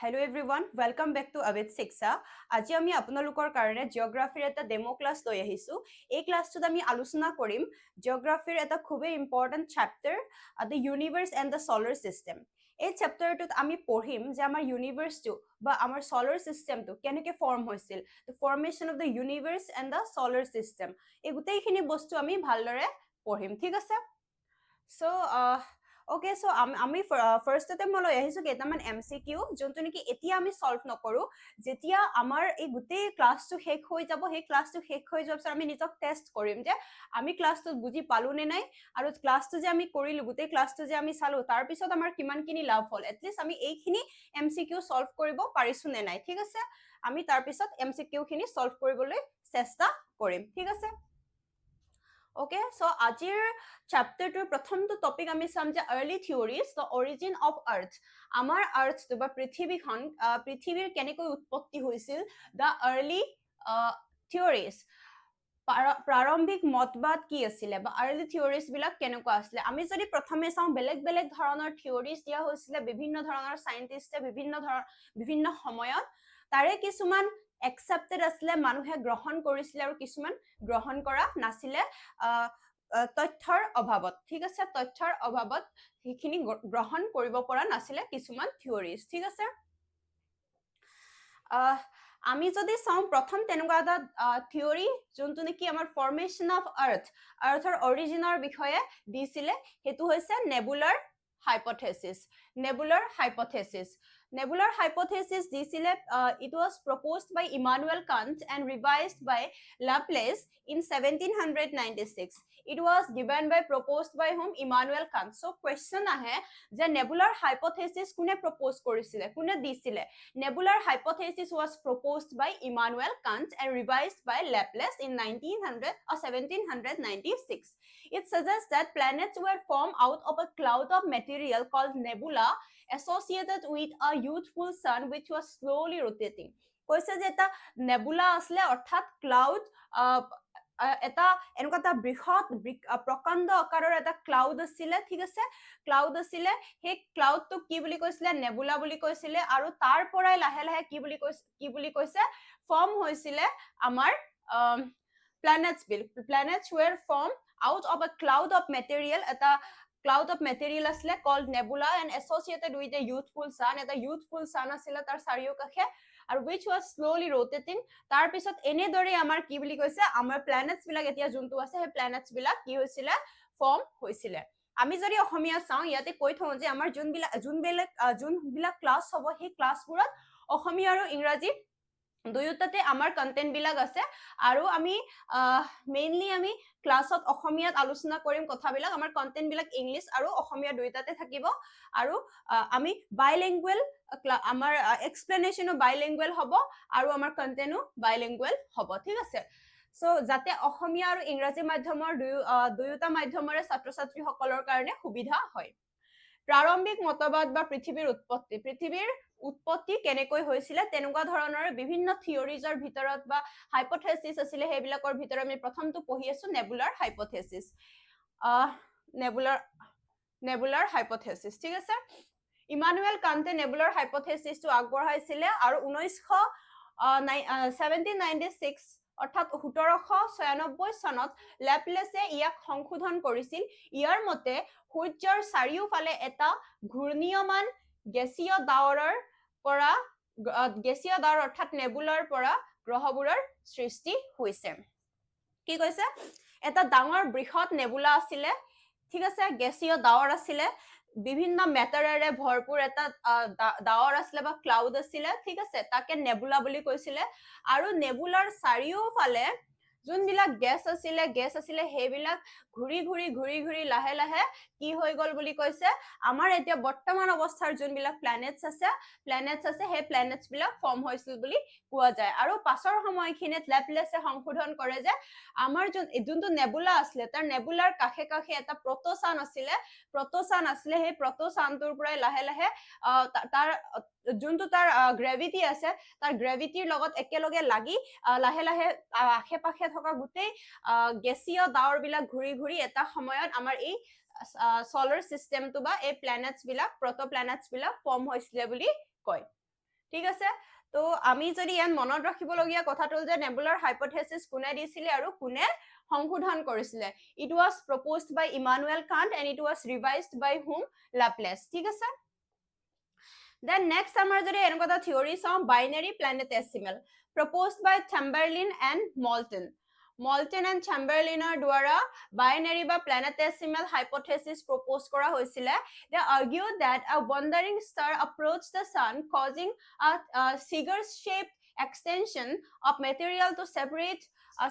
Hello everyone, welcome back to Avid Shiksha. আজি আমি আপোনালোকৰ কাৰণে জিঅগ্ৰাফিৰ এটা ডেমো ক্লাছ লৈ আহিছো। এই ক্লাছটোত আমি আলোচনা কৰিম জিঅগ্ৰাফিৰ এটা খুবেই important chapter, the universe and the solar system. এই চেপ্টাৰটোত আমি পঢ়িম যে আমাৰ ইউনিভাৰ্ছটো বা আমাৰ ছলাৰ চিষ্টেমটো কেনেকৈ ফৰ্ম হৈছিল, the formation of the universe and the solar system. এই গোটেইখিনি বস্তু আমি ভালদৰে পঢ়িম, ঠিক আছে? Okay, so আমি ফাৰ্ষ্টতে মই লৈ আহিছো কেইটামান MCQ যোনটো নেকি এতিয়া আমি সলভ নকৰো, যেতিয়া আমাৰ এই গোটেই ক্লাছটো শেষ হৈ যাব, সেই ক্লাছটো শেষ হৈ যোৱাৰ পিছত আমি নিজক টেষ্ট কৰিম যে আমি ক্লাছটো বুজি পালো নে নাই, আৰু ক্লাছটো যে আমি কৰিলো, গোটেই ক্লাছটো যে আমি চালো, তাৰ পিছত আমাৰ কিমানখিনি লাভ হ'ল, এটলিষ্ট আমি এইখিনি MCQ সলভ কৰিব পাৰিছো নে নাই, ঠিক আছে? আমি তাৰ পিছত MCQ খিনি সলভ কৰিবলৈ চেষ্টা কৰিম, ঠিক আছে? Okay, so আজিৰ চেপ্টাৰটোৰ প্ৰথমটো টপিক আমি চাম যে early theories, the origin of earth. আমাৰ আৰ্থটো বা পৃথিৱীৰ কেনেকৈ উৎপত্তি হৈছিল, দ্য আৰ্লি থিয়ৰিজ, প্ৰাৰম্ভিক মতবাদ কি আছিলে বা আৰ্লি থিয়ৰিজ বিলাক কেনেকুৱা আছিলে। আমি যদি প্ৰথমে চাওঁ, বেলেগ বেলেগ ধৰণৰ থিয়ৰিজ দিয়া হৈছিলে বিভিন্ন ধৰণৰ চাইণ্টিষ্টে বিভিন্ন সময়ত। তাৰে কিছুমান একচেপ্টেড আছিলে, মানুহে গ্ৰহণ কৰিছিলে, আৰু কিছুমান গ্ৰহণ কৰা নাছিলে তথ্যৰ অভাৱত, ঠিক আছে? তথ্যৰ অভাৱত সেইখিনি গ্ৰহণ কৰিব পৰা নাছিলে কিছুমান থিয়ৰিজ, ঠিক আছে? আমি যদি চাওঁ প্ৰথম তেনেকুৱা এটা থিয়ৰি যোনটো নেকি আমাৰ ফৰ্মেশ্যন অফ আৰ্থৰ অৰিজিনৰ বিষয়ে দিছিলে, সেইটো হৈছে নেবুলাৰ হাইপথেচিছ। Nebular hypothesis দিছিলে, it was proposed by Immanuel Kant and revised by Laplace in 1796. It was proposed by whom? Immanuel Kant. So question আহে যে nebular hypothesis কোনে propose কৰিছিলে, কোনে দিছিলে? Nebular hypothesis was proposed by Immanuel Kant and revised by Laplace in 1796. It suggests that planets were formed out of a cloud of material called nebula associated with a youthful sun which was slowly rotating. কৈছে যে এটা nebula আছিলে, অৰ্থাৎ cloud, এটা এনেকুৱা এটা বৃহৎ প্ৰকাণ্ড আকাৰৰ এটা ক্লাউড আছিলে, ঠিক আছে? ক্লাউড আছিলে, সেই ক্লাউডটোক কি বুলি কৈছিলে? নেবুলা বুলি কৈছিলে। আৰু তাৰ পৰাই লাহে লাহে কি বুলি কৈছে? ফৰ্ম হৈছিলে আমাৰ planets were formed out of a cloud of material, এটা cloud of material আছিলে called nebula and associated with a youthful sun, এটা youthful sun আছিলে তাৰ চাৰিওকাষে, আৰু which was slowly rotating। তাৰ পিছত এনেদৰে আমাৰ কি বুলি কৈছে? আমাৰ প্লেনেটছ বিলাক এতিয়া যোনটো আছে, সেই প্লেনেটছ বিলাক কি হৈছিলে? ফৰ্ম হৈছিলে। আমি যদি অসমীয়া চাওঁ, ইয়াতে কৈ থওঁ যে আমাৰ যোনবিলাক ক্লাছ হ'ব, সেই ক্লাছবোৰত অসমীয়া আৰু ইংৰাজী দুয়োটাতে আমাৰ কন্টেন্ট বিলাক আছে, আৰু আমি মেইনলি আমি ক্লাছত অসমীয়াত আলোচনা কৰিম কথাবিলাক, আমাৰ কন্টেন্ট বিলাক ইংলিছ আৰু অসমীয়া দুয়োটাতে থাকিব, আৰু আমি বাইলিংগুৱেল, আমাৰ এক্সপ্লেনেশ্যনো বাইলিংগুৱেল হ'ব, আৰু আমাৰ কন্টেন্টো বাইলিংগুৱেল হ'ব, ঠিক আছে? সো যাতে অসমীয়া আৰু ইংৰাজী মাধ্যমৰ দুয়োটা মাধ্যমৰে ছাত্ৰ ছাত্ৰীসকলৰ কাৰণে সুবিধা হয়। প্ৰাৰম্ভিক মতবাদ বা পৃথিৱীৰ উৎপত্তি কেনেকৈ হৈছিলে, তেনেকুৱা ধৰণৰ বিভিন্ন থিয়ৰিজৰ ভিতৰত বা হাইপথেচিছ আছিলে, সেইবিলাকৰ ভিতৰত আমি প্ৰথমটো পঢ়ি আছো নেবুলাৰ হাইপথেচিছ। নেবুলাৰ হাইপথেচিছ, ঠিক আছে? ইমানুৱেল কান্তে নেবুলাৰ হাইপথেচিছটো আগবঢ়াইছিলে, আৰু 1796 অৰ্থাৎ 1796 চনত লেপলেছে ইয়াক সংশোধন কৰিছিল। ইয়াৰ মতে সূৰ্যৰ চাৰিওফালে এটা ঘূৰ্ণীয়মান গেছীয় ডাৱৰ অৰ্থাৎ নেবুলাৰ পৰা গ্ৰহবোৰৰ সৃষ্টি হৈছে। কি কৈছে? এটা ডাঙৰ বৃহৎ নেবুলা আছিলে, ঠিক আছে? গেছীয় ডাৱৰ আছিলে, বিভিন্ন মেটাৰেৰে ভৰপূৰ এটা ডাৱৰ আছিলে বা ক্লাউড আছিলে, ঠিক আছে? তাকে নেবুলা বুলি কৈছিলে। আৰু নেবুলাৰ চাৰিওফালে যোনবিলাক গেছ আছিলে সেইবিলাক ঘূৰি ঘূৰি লাহে লাহে কি হৈ গ'ল বুলি কৈছে? আমাৰ এতিয়া বৰ্তমান অৱস্থাৰ যোনবিলাক প্লেনেটছ আছে, সেই প্লেনেটছ বিলাক ফৰ্ম হৈছিল বুলি কোৱা যায়। আৰু পাছৰ সময়খিনিত লেপলেছে সংশোধন কৰে যে আমাৰ যোনটো নেবুলা আছিলে, তাৰ নেবুলাৰ কাষে কাষে এটা প্ৰটোচান আছিলে, সেই প্ৰটোচানটোৰ পৰাই লাহে লাহে তাৰ যোনটো তাৰ গ্ৰেভিটি আছে, তাৰ গ্ৰেভিটিৰ লগত একেলগে লাগি লাহে লাহে আশে পাশে থকা গোটেই গেছীয় ডাৱৰ বিলাক ঘূৰি ঘূৰি এটা সময়ত আমাৰ এই ছলাৰ চিষ্টেমটো বা এই প্লেনেটছ বিলাক, প্ৰটো প্লেনেটছ বিলাক ফৰ্ম হৈছিলে বুলি কয়। ঠিক আছে তো আমি যদি ইয়াত মনত ৰাখিবলগীয়া কথাটো যে নেবুলাৰ হাইপোথেসিস কোনে দিছিলে আৰু কোনে সংশোধন কৰিছিলে it was proposed by Immanuel Kant and it was revised by whom Laplace ঠিক আছে then next আমাৰ যদি এনেকুৱা এটা থিওৰি চাওঁ binary planetesimal proposed by Chamberlain and Moulton and Chamberlainৰ দ্বাৰা binary বা planetesimal hypothesis propose কৰা হৈছিলে they argued that a wandering star approached the sun causing a cigar shaped extension of material to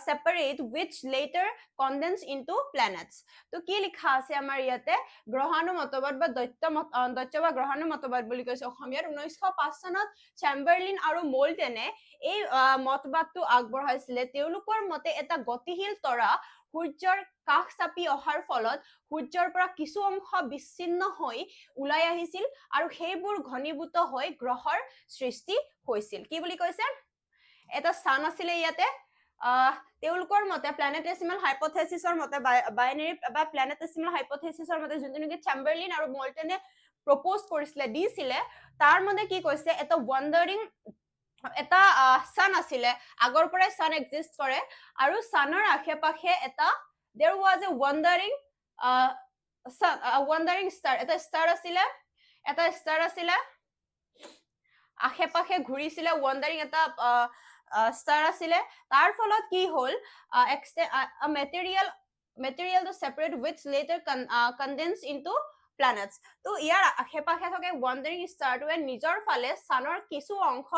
separate which later condense into planets তো কি লিখা আছে আমাৰ ইয়াতে গ্ৰহাণু মতবাদ বা দৈত্য বা গ্ৰহাণু মতবাদ বুলি কৈছে অসমীয়াত 1905 চনত চেম্বাৰলিন আৰু মোল্টেনে এই মতবাদটো আগবঢ়াইছিলে তেওঁলোকৰ মতে এটা গতিশীল তৰা সূৰ্যৰ কাষ চাপি অহাৰ ফলত সূৰ্যৰ পৰা কিছু অংশ বিচ্ছিন্ন হৈ ওলাই আহিছিল আৰু সেইবোৰ ঘনীভূত হৈ গ্ৰহৰ সৃষ্টি হৈছিল কি বুলি কৈছে এটা সান আছিলে ইয়াতে তেওঁলোকৰ মতে প্ল্যানেটেসিমাল হাইপোথেসিসৰ মতে বাইনাৰি বা প্ল্যানেটেসিমাল হাইপোথেসিসৰ মতে যোনটো নেকি চেম্বাৰলিন আৰু মোল্টেনে প্ৰপ'জ কৰিছিলে দিছিলে তাৰ মতে কি কৈছে এটা ওয়ান্ডাৰিং এটা সান আছিলে আগৰ পৰাই সান এক্সিষ্ট কৰে আৰু সানৰ আশেপাশে এটা there was a wandering star এটা ষ্টাৰ আছিলে আশেপাশে ঘূৰিছিলে ওয়ান্ডাৰিং এটা ষ্টাৰ আছিলে তাৰ ফলত কি হ'ল material to separate which later condense into planets তো ইয়াৰ আশেপাশে থকা ওয়ান্ডাৰিং ষ্টাৰটোৱে নিজৰ ফালে সানৰ কিছু অংশ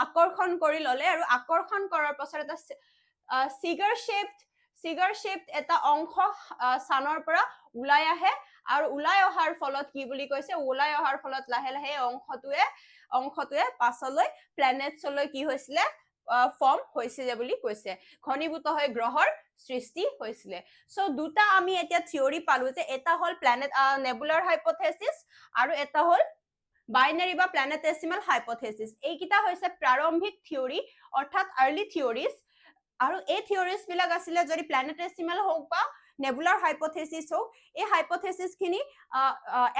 আকৰ্ষণ কৰি ললে আৰু আকৰ্ষণ কৰাৰ পাছত এটা cigar shaped এটা অংশ সানৰ পৰা ওলাই আহে আৰু ওলাই অহাৰ ফলত কি বুলি কৈছে ওলাই অহাৰ ফলত লাহে লাহে অংশটোৱে পাছলৈ প্ল্যানেটছলৈ কি হৈছিলে ফৰ্ম হৈছিলে বুলি কৈছে ঘনীভূত হৈ গ্ৰহৰ সৃষ্টি হৈছিলে সো দুটা আমি এতিয়া থিওৰি পালো যে এটা হল প্ল্যানেট নেবুলাৰ হাইপোথেসিস আৰু এটা হল বাইনাৰি বা প্ল্যানেটেসিমাল হাইপোথেসিস এইকিটা হৈছে প্ৰাৰম্ভিক থিওৰি অৰ্থাৎ আৰ্লি থিওৰিজ আৰু এই থিওৰিজ বিলাক আছিলে যদি প্ল্যানেটেসিমাল হোক বা নেবুলাৰ হাইপোথেসিস হোক এই হাইপোথেসিস খিনি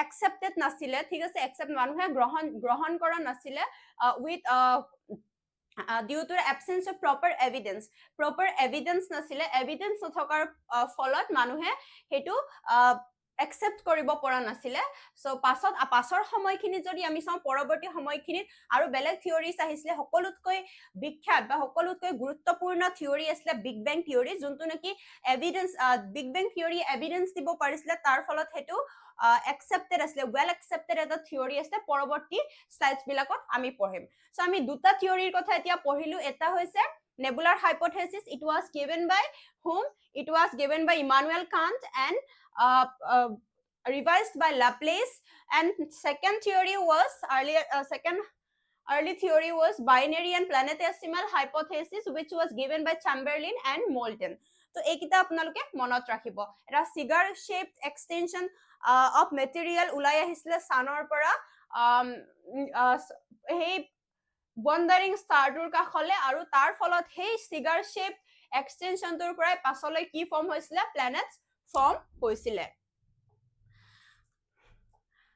একসেপ্টেড নাছিলে ঠিক আছে একসেপ্ট মানুহে গ্ৰহণ কৰা নাছিলে with due to the absence of proper evidence নাছিলে evidence নথকাৰ ফলত মানুহে হেতু একসেপ্ট কৰিব পৰা নাছিলে সো পাছৰ সময়খিনি যদি আমি চাওঁ পৰৱৰ্তী সময়খিনিত আৰু বেলেগ থিওৰিজ আহিছিলে সকলোতকৈ বিখ্যাত বা সকলোতকৈ গুৰুত্বপূৰ্ণ থিওৰি আছিল বিগ বেং থিওৰি যোনটো নেকি এভিডেন্স বিগ বেং থিওৰি এভিডেন্স দিব পাৰিছিলে তাৰ ফলত হেতু accepted asle well accepted eta theory asle পৰৱৰ্তী slides বিলাকত আমি পঢ়িম সো আমি দুটা থিওৰিৰ কথা এতিয়া পঢ়িলো এটা হৈছে nebular hypothesis it was given by whom it was given by Immanuel Kant and revised by Laplace and second theory was early theory was binary and planetesimal hypothesis which was given by Chamberlain and Moulton তো এইকিটা আপোনালোকে মনত ৰাখিব এটা cigar shaped extension of material ulai ahisile sanor pora hey wandering star tur ka khole aru tar folot hey cigar shaped extension tur pora pasole ki form hoisile planets form hoisile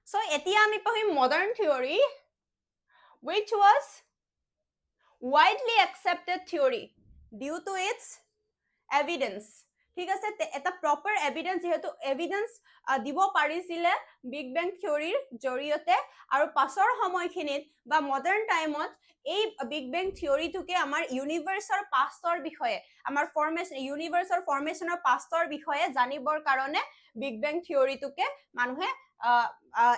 so etia ami pahim modern theory which was widely accepted theory due to its evidence ঠিক আছে এটা proper evidence যেহেতু evidence দিব পাৰিছিলে big বেং থিওৰিৰ জৰিয়তে আৰু পাছৰ সময়খিনিত বা মডাৰ্ন টাইমত এই বিগ বেং থিওৰিটোকে আমাৰ ইউনিভাৰ্সৰ পাষ্টৰ বিষয়ে আমাৰ ফৰ্মেশন ইউনিভাৰ্সৰ ফৰ্মেশনৰ পাষ্টৰ বিষয়ে জানিবৰ কাৰণে বিগ বেং থিওৰিটোকে মানুহে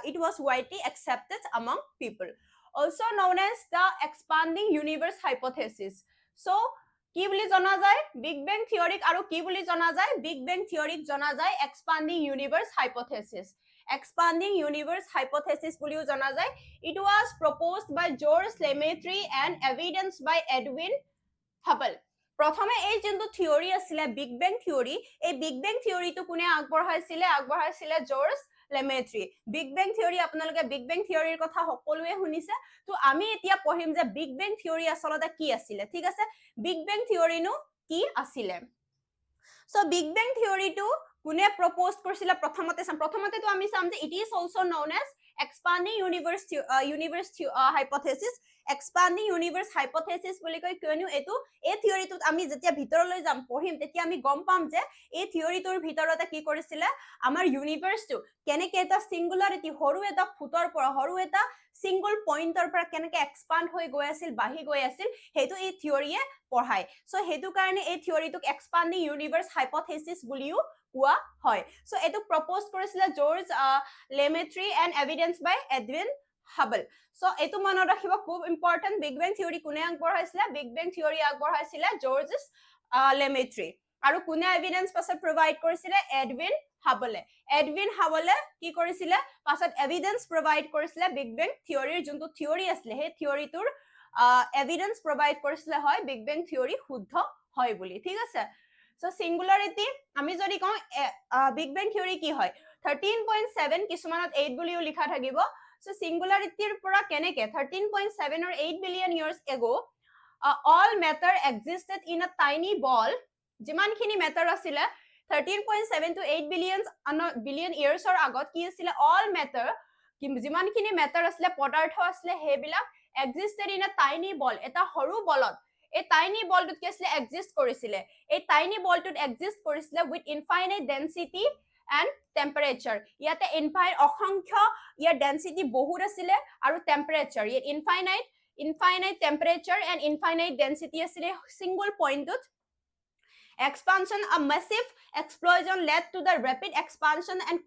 it was widely accepted among people also known as the expanding universe hypothesis so কি বুলি জনা যায় বিগ বেং থিওৰিক আৰু কি বুলি জনা যায় বিগ বেং থিওৰিক জনা যায় এক্সপান্ডিং ইউনিভাৰ্স হাইপোথেসিস বুলিও জনা যায় it was proposed by George Lemaitre and evidenced by Edwin Hubble প্ৰথমে এই যোনটো থিওৰি আছিল বিগ বেং থিওৰি এই বিগ বেং থিওৰিটো কোনে আগবঢ়াইছিলে জৰ্জ লেমেট্ৰি বিগ বেং থিওৰি আপোনালোকে বিগ বেং থিওৰিৰ কথা সকলোৱে শুনিছে তো আমি এতিয়া পঢ়িম যে বিগ বেং থিওৰি আসলতে কি আছিল ঠিক আছে বিগ বেং থিওৰি নো কি আছিল সো বিগ বেং থিওৰিটো কোনে প্ৰপ'জ কৰিছিলে প্ৰথমতে তো আমি চাম যে it is also known as expanding universe hypothesis expanding universe hypothesis বুলি কয় কিয়নো এই থিয়ৰিটোত আমি যেতিয়া ভিতৰলৈ যাম পঢ়িম তেতিয়া আমি গম পাম যে এই থিয়ৰিটোৰ ভিতৰতে কি কৰিছিলে আমাৰ ইউনিভাৰ্ছটো কেনেকে এটা সিঙ্গুলাৰিটি সৰু এটা ফুটৰ পৰা সৰু এটা সিঙ্গল পইণ্টৰ পৰা কেনেকে এক্সপান্ড হৈ গৈ আছিল বাঢ়ি গৈ আছিল সেইটো এই থিয়ৰিয়ে পঢ়ায় সো সেইটো কাৰণে এই থিয়ৰিটোক এক্সপান্ডিং ইউনিভাৰ্ছ হাইপথেচিছ বুলিও কোৱা হয় সো এটো প্ৰপ'জ কৰিছিলে George Lemaitre and evidence by Edwin Hubble so এটো মনত ৰাখিব খুব ইম্পৰ্টেন্ট বিগ বেং থিয়ৰি কোনে আগবঢ়াইছিলে বিগ বেং থিয়ৰি আগবঢ়াইছিলে জৰ্জ লেমেট্ৰি আৰু কোনে এভিডেন্স পাছত প্ৰভাইড কৰিছিলে এডৱিন হাবলে কি কৰিছিলে পাছত এভিডেন্স প্ৰভাইড কৰিছিলে বিগ বেং থিয়ৰিৰ যোনটো থিয়ৰি আছিলে সেই থিয়ৰিটোৰ এভিডেন্স প্ৰভাইড কৰিছিলে হয় বিগ বেং থিয়ৰি শুদ্ধ হয় বুলি ঠিক আছে সো সিঙ্গুলাৰিটি আমি যদি কওঁ বিগ বেং থিয়ৰি কি হয় 13.7 কিছুমানত 8 বুলিও লিখা থাকিব সো সিঙ্গুলাৰিটিৰ পৰা কেনেকে 13.7 or 8 billion years ago all matter existed in a tiny ball যিমানখিনি মেটাৰ আছিলে 13.7 to 8 billion years or আগত কি আছিলে all matter যিমানখিনি মেটাৰ আছিলে পদাৰ্থ আছিলে হেবিলাক existed in a tiny ball এটা সৰু বলত এই টাইনি বলটোত কি আছিলে এক্সিষ্ট কৰিছিলে এই টাইনি বলটোত এক্সিষ্ট কৰিছিলে with infinite density and temperature ইয়াতে অসংখ্য ইয়াৰ ডেন্সিটি বহুত আছিলে আৰু টেম্পাৰেচাৰ ইয়াত infinite temperature and infinite density আছিলে সিঙ্গল পইণ্টত expansion a massive explosion led to the rapid expansion and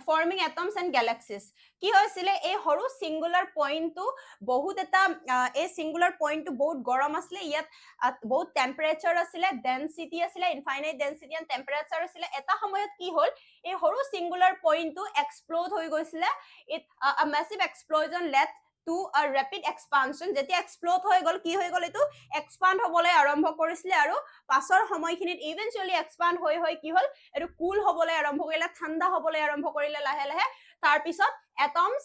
forming atoms and galaxies কি হৈছিলে এই হৰু সিঙ্গুলাৰ পইণ্টটো বহুত এটা এই সিঙ্গুলাৰ পইণ্টটো বহুত গৰম আছিল ইয়াত বহুত টেম্পাৰেচাৰ আছিল ডেন্সিটি আছিল ইনফাইনাইট ডেন্সিটি এণ্ড টেম্পাৰেচাৰ আছিল এটা সময়ত কি হল এই হৰু সিঙ্গুলাৰ পইণ্টটো এক্সপ্লোড হৈ গৈছিল it a massive explosion led to a rapid expansion যেতিয়া এক্সপ্লোড হৈ গল কি হৈ গল এটো এক্সপান্ড হবলৈ আৰম্ভ কৰিছিল আৰু পাছৰ সময়খিনিত ইভেন্টুয়ালি এক্সপান্ড হৈ কি হল এটো কুল হবলৈ আৰম্ভ কৰিলে ঠাণ্ডা হবলৈ আৰম্ভ কৰিলে লাহে লাহে তাৰ পিছত এটমছ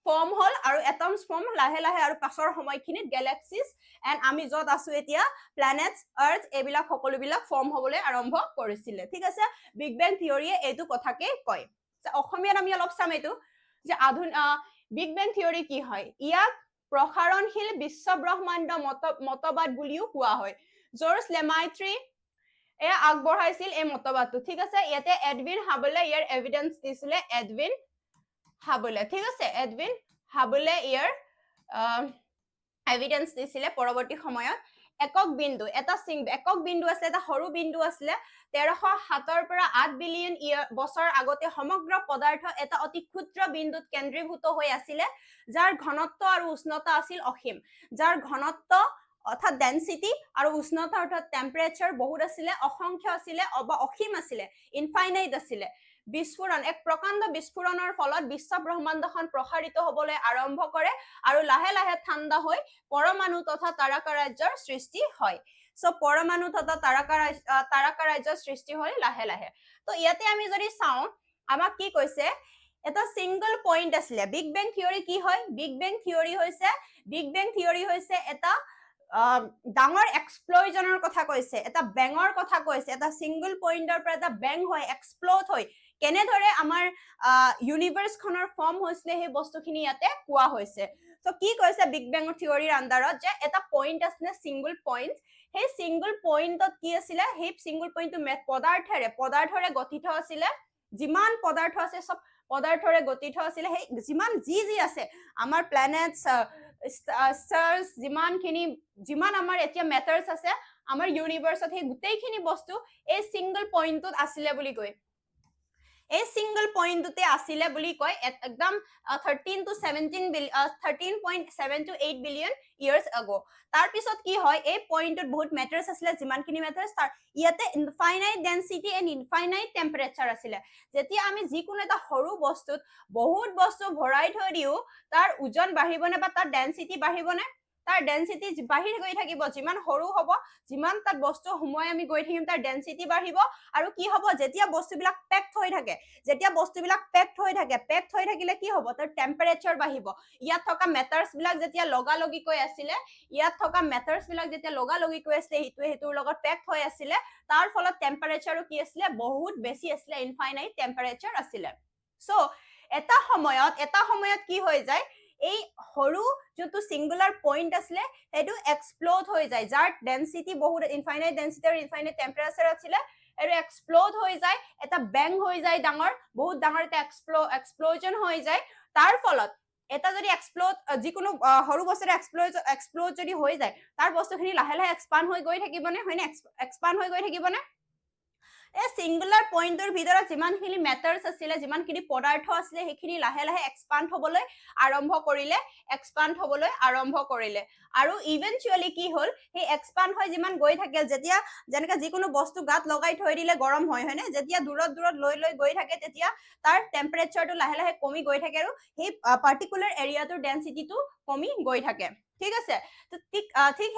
ফৰ্ম হল আৰু এটমছ ফৰ্ম লাহে লাহে আৰু পাছৰ সময়খিনিত গ্যালাক্সিজ এণ্ড আমি যত আছো এতিয়া প্ল্যানেটস আৰ্থ এবিলাক সকলোবিলাক ফৰ্ম হবলৈ আৰম্ভ কৰিছিল ঠিক আছে বিগ বেং থিয়ৰিয়ে এইটো কথাকে কয় অসমীয়াত আমি অলপ চাম এইটো যে বিগ বেং থিয়ৰি কি হয় ইয়াক প্ৰসাৰণশীল বিশ্ব ব্ৰহ্মাণ্ড মতবাদ বুলিও কোৱা হয় জৰ্জ লেমাইট্ৰি আগবঢ়াইছিল এই মতবাদটো ঠিক আছে ইয়াতে এডৱিন হাবলে ইয়াৰ এভিডেন্স দিছিলে এডৱিন হাবলে ঠিক আছে এডৱিন হাবলে ইয়াৰ এভিডেন্স দিছিলে পৰৱৰ্তী সময়ত একক বিন্দু আছিলে এটা সৰু বিন্দু আছিলে 1307 পৰা 8 বিলিয়ন বছৰ আগতে সমগ্ৰ পদাৰ্থ এটা অতি ক্ষুদ্ৰ বিন্দুত কেন্দ্ৰীভূত হৈ আছিল যাৰ ঘনত্ব আৰু উষ্ণতা আছিল অসীম যাৰ ঘনত্ব অৰ্থাৎ ডেন্সিটি আৰু উষ্ণতা অৰ্থাৎ টেম্পাৰেচাৰ বহুত আছিল অসংখ্য আছিল বা অসীম আছিল ইনফাইনাইট আছিল বিস্ফোৰণ এক প্ৰকাণ্ড বিস্ফোৰণৰ ফলত বিশ্ব ব্ৰহ্মাণ্ডখন প্ৰসাৰিত হ'বলৈ আৰম্ভ কৰে আৰু লাহে লাহে ঠাণ্ডা হৈ পৰমাণু তথা তাৰাকাৰাজ্যৰ সৃষ্টি হয় সো পৰমাণু তথা তাৰাকাৰাজ্যৰ সৃষ্টি হয় লাহে লাহে তো ইয়াতে আমি যদি চাওঁ আমাক কি কৈছে এটা সিঙ্গল পইণ্ট আছিল বিগ বেং থিয়ৰি কি হয় বিগ বেং থিয়ৰি হৈছে এটা ডাঙৰ এক্সপ্লোজনৰ কথা কৈছে এটা বেঙৰ কথা কৈছে এটা সিঙ্গল পইণ্টৰ পৰা এটা বেং হয় এক্সপ্লোড হয় কেনেদৰে আমাৰ ইউনিভাৰ্ছখনৰ ফৰ্ম হৈছিলে সেই বস্তুখিনি ইয়াতে কোৱা হৈছে সো কি কৈছে বিগ বেং থিয়ৰিৰ আন্ডাৰত যে এটা পইণ্ট আছে সিঙ্গল পইণ্ট সেই সিঙ্গল পইণ্টত কি আছিল সেই সিঙ্গল পইণ্টটো পদাৰ্থৰে গঠিত আছিল যিমান পদাৰ্থ আছে সব পদাৰ্থৰে গঠিত আছিল সেই যি আছে আমাৰ প্ল্যানেটস stars যিমান আমাৰ এতিয়া মেটাৰস আছে আমাৰ ইউনিভাৰ্ছত সেই গোটেইখিনি বস্তু এই সিঙ্গল পইণ্টত আছিল বুলি কয় এই সিঙ্গল পইণ্টতে আছিল বুলি কয় একদম 13.7 to 8 billion years ago তাৰ পিছত কি হয় এই পইণ্টত বহুত মেটাৰস আছিল যিমানখিনি মেটাৰস তাৰ ইয়াতে infinite density and infinite temperature আছিল যেতিয়া আমি যিকোনো এটা সৰু বস্তুত বহুত বস্তু ভৰাই থৈ দিও তাৰ ওজন বাঢ়িবনে বা তাৰ ডেন্সিটি বাঢ়িবনে তাৰ ডেনসিটি বাঢ়ি গৈ থাকিব যিমান সৰু হ'ব যিমান তাত বস্তু সময় আমি গৈ থাকিম তাৰ ডেনসিটি বাঢ়িব আৰু কি হ'ব যেতিয়া বস্তুবিলাক পেকড হৈ থাকে যেতিয়া বস্তুবিলাক পেকড হৈ থাকিলে কি হ'ব তাৰ টেম্পাৰেচাৰ বাঢ়িব ইয়াত থকা মেটাৰ্স বিলাক যেতিয়া লগালগিকৈ আছিলে ইয়াত থকা মেটাৰ্স বিলাক যেতিয়া লগালগিকৈ আছিলে হেতুৰ লগত পেকড হৈ আছিলে তাৰ ফলত টেম্পাৰেচাৰো কি আছিলে বহুত বেছি আছিলে ইনফাইনাইট টেম্পাৰেচাৰ আছিলে সো এটা সময়ত কি হৈ যায় এই সৰু যোনটো সিঙ্গুলাৰ পইণ্ট আছিলে সেইটো এক্সপ্লোড হৈ যায় যাৰ ডেনসিটি বহুত ইনফাইনাইট ডেনসিটি আৰু ইনফাইনাইট টেম্পাৰেচাৰ আছিলে আৰু এক্সপ্লোড হৈ যায় এটা বেং হৈ যায় ডাঙৰ বহুত ডাঙৰ এটা এক্সপ্লোজন হৈ যায় তাৰ ফলত এটা যদি এক্সপ্লোড যিকোনো সৰু বস্তু এক্সপ্লোড যদি হৈ যায় তাৰ বস্তুখিনি লাহে লাহে এক্সপান্ড হৈ গৈ থাকিবনে হয়নে এক্সপান্ড হৈ গৈ থাকিবনে এই সিঙ্গুলাৰ পইণ্টৰ ভিতৰত যিমানখিনি মেটাৰ্স আছিলে যিমানখিনি পদাৰ্থ আছিলে সেইখিনি লাহে লাহে এক্সপান্ড হ'বলৈ আৰম্ভ কৰিলে আৰু ইভেন্টুৱেলি কি হ'ল সেই এক্সপান্ড হৈ যিমান গৈ থাকে যেতিয়া যেনেকা যিকোনো বস্তু গাত লগাই থৈ দিলে গৰম হয় হয়নে যেতিয়া দূৰত লৈ গৈ থাকে তেতিয়া তাৰ টেম্পাৰেচাৰটো লাহে লাহে কমি গৈ থাকে আৰু সেই পাৰ্টিকুলাৰ এৰিয়াটোৰ ডেনসিটিটো কমি গৈ থাকে ঠিক আছে তো ঠিক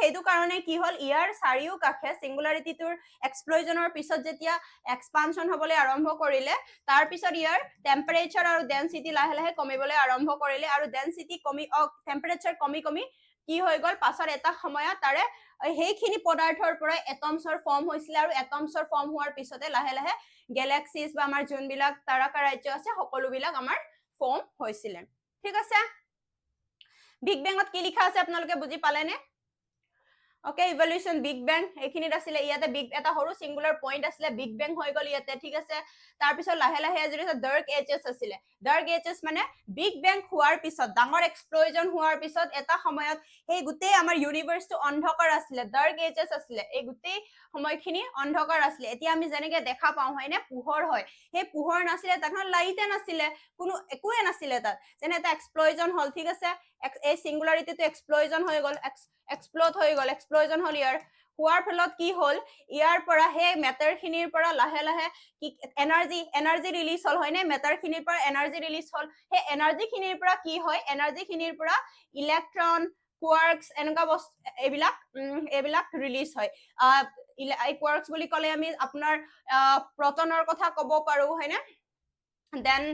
সেইটো কাৰণে কি হ'ল ইয়াৰ চাৰিও কাষে সিঙ্গুলাৰিটিটোৰ এক্সপ্লোজনৰ পিছত যেতিয়া এক্সপানশন হ'বলৈ আৰম্ভ কৰিলে তাৰ পিছত ইয়াৰ টেম্পাৰেচাৰ আৰু ডেনসিটি লাহে লাহে কমিবলৈ আৰম্ভ কৰিলে আৰু ডেনসিটি টেম্পাৰেচাৰ কমি কি হৈ গ'ল পাছত এটা সময়ত তাৰে সেইখিনি পদাৰ্থৰ পৰা এটমছৰ ফৰ্ম হৈছিলে আৰু এটমছৰ ফৰ্ম হোৱাৰ পিছতে লাহে লাহে গেলেক্সিজ বা আমাৰ যোনবিলাক তাৰকা ৰাজ্য আছে সকলোবিলাক আমাৰ ফৰ্ম হৈছিলে ঠিক আছে বিগ বেঙত কি লিখা আছে আপোনালোকে বুজি পালেনে ওকে ইভলিউশন বিগ বেং এইখিনিত আছিলে ইয়াতে বিগ এটা সৰু সিঙ্গুলাৰ পইণ্ট আছিলে বিগ বেং হৈ গ'ল ইয়াতে ঠিক আছে তাৰ পিছত লাহে লাহে যদি ডাৰ্ক এজেছ আছিলে ডাৰ্ক এজেছ মানে বিগ বেং হোৱাৰ পিছত ডাঙৰ এক্সপ্লোজন হোৱাৰ পিছত এটা সময়ত সেই গোটেই আমাৰ ইউনিভাৰ্সটো অন্ধকাৰ আছিলে ডাৰ্ক এজেছ আছিলে এই গোটেই সময়খিনি অন্ধকাৰ আছিলে এতিয়া আমি যেনেকে দেখা পাওঁ হয়নে পোহৰ হয় সেই পোহৰ নাছিলে তাত লাইটে নাছিলে কোনো একোৱে নাছিলে তাত যেনে এটা এক্সপ্লোজন হ'ল ঠিক আছে এই সিঙ্গুলাৰিটিটো এক্সপ্লোজন হৈ গ'ল এক্সপ্লোজন হ'ল ইয়াৰ হোৱাৰ ফলত কি হ'ল ইয়াৰ পৰা সেই মেটাৰ খিনিৰ পৰা লাহে লাহে কি এনাৰ্জি ৰিলিজ হ'ল হয়নে মেটাৰ খিনিৰ পৰা এনাৰ্জি ৰিলিজ হ'ল সেই এনাৰ্জি খিনিৰ পৰা কি হয় এনাৰ্জি খিনিৰ পৰা ইলেক্ট্ৰন কোৱাৰ্কছ এনেকুৱা বস্তু এইবিলাক ৰিলিজ হয় এই কোৱাৰ্কছ বুলি ক'লে আমি আপোনাৰ প্ৰটনৰ কথা ক'ব পাৰো হয়নে দেন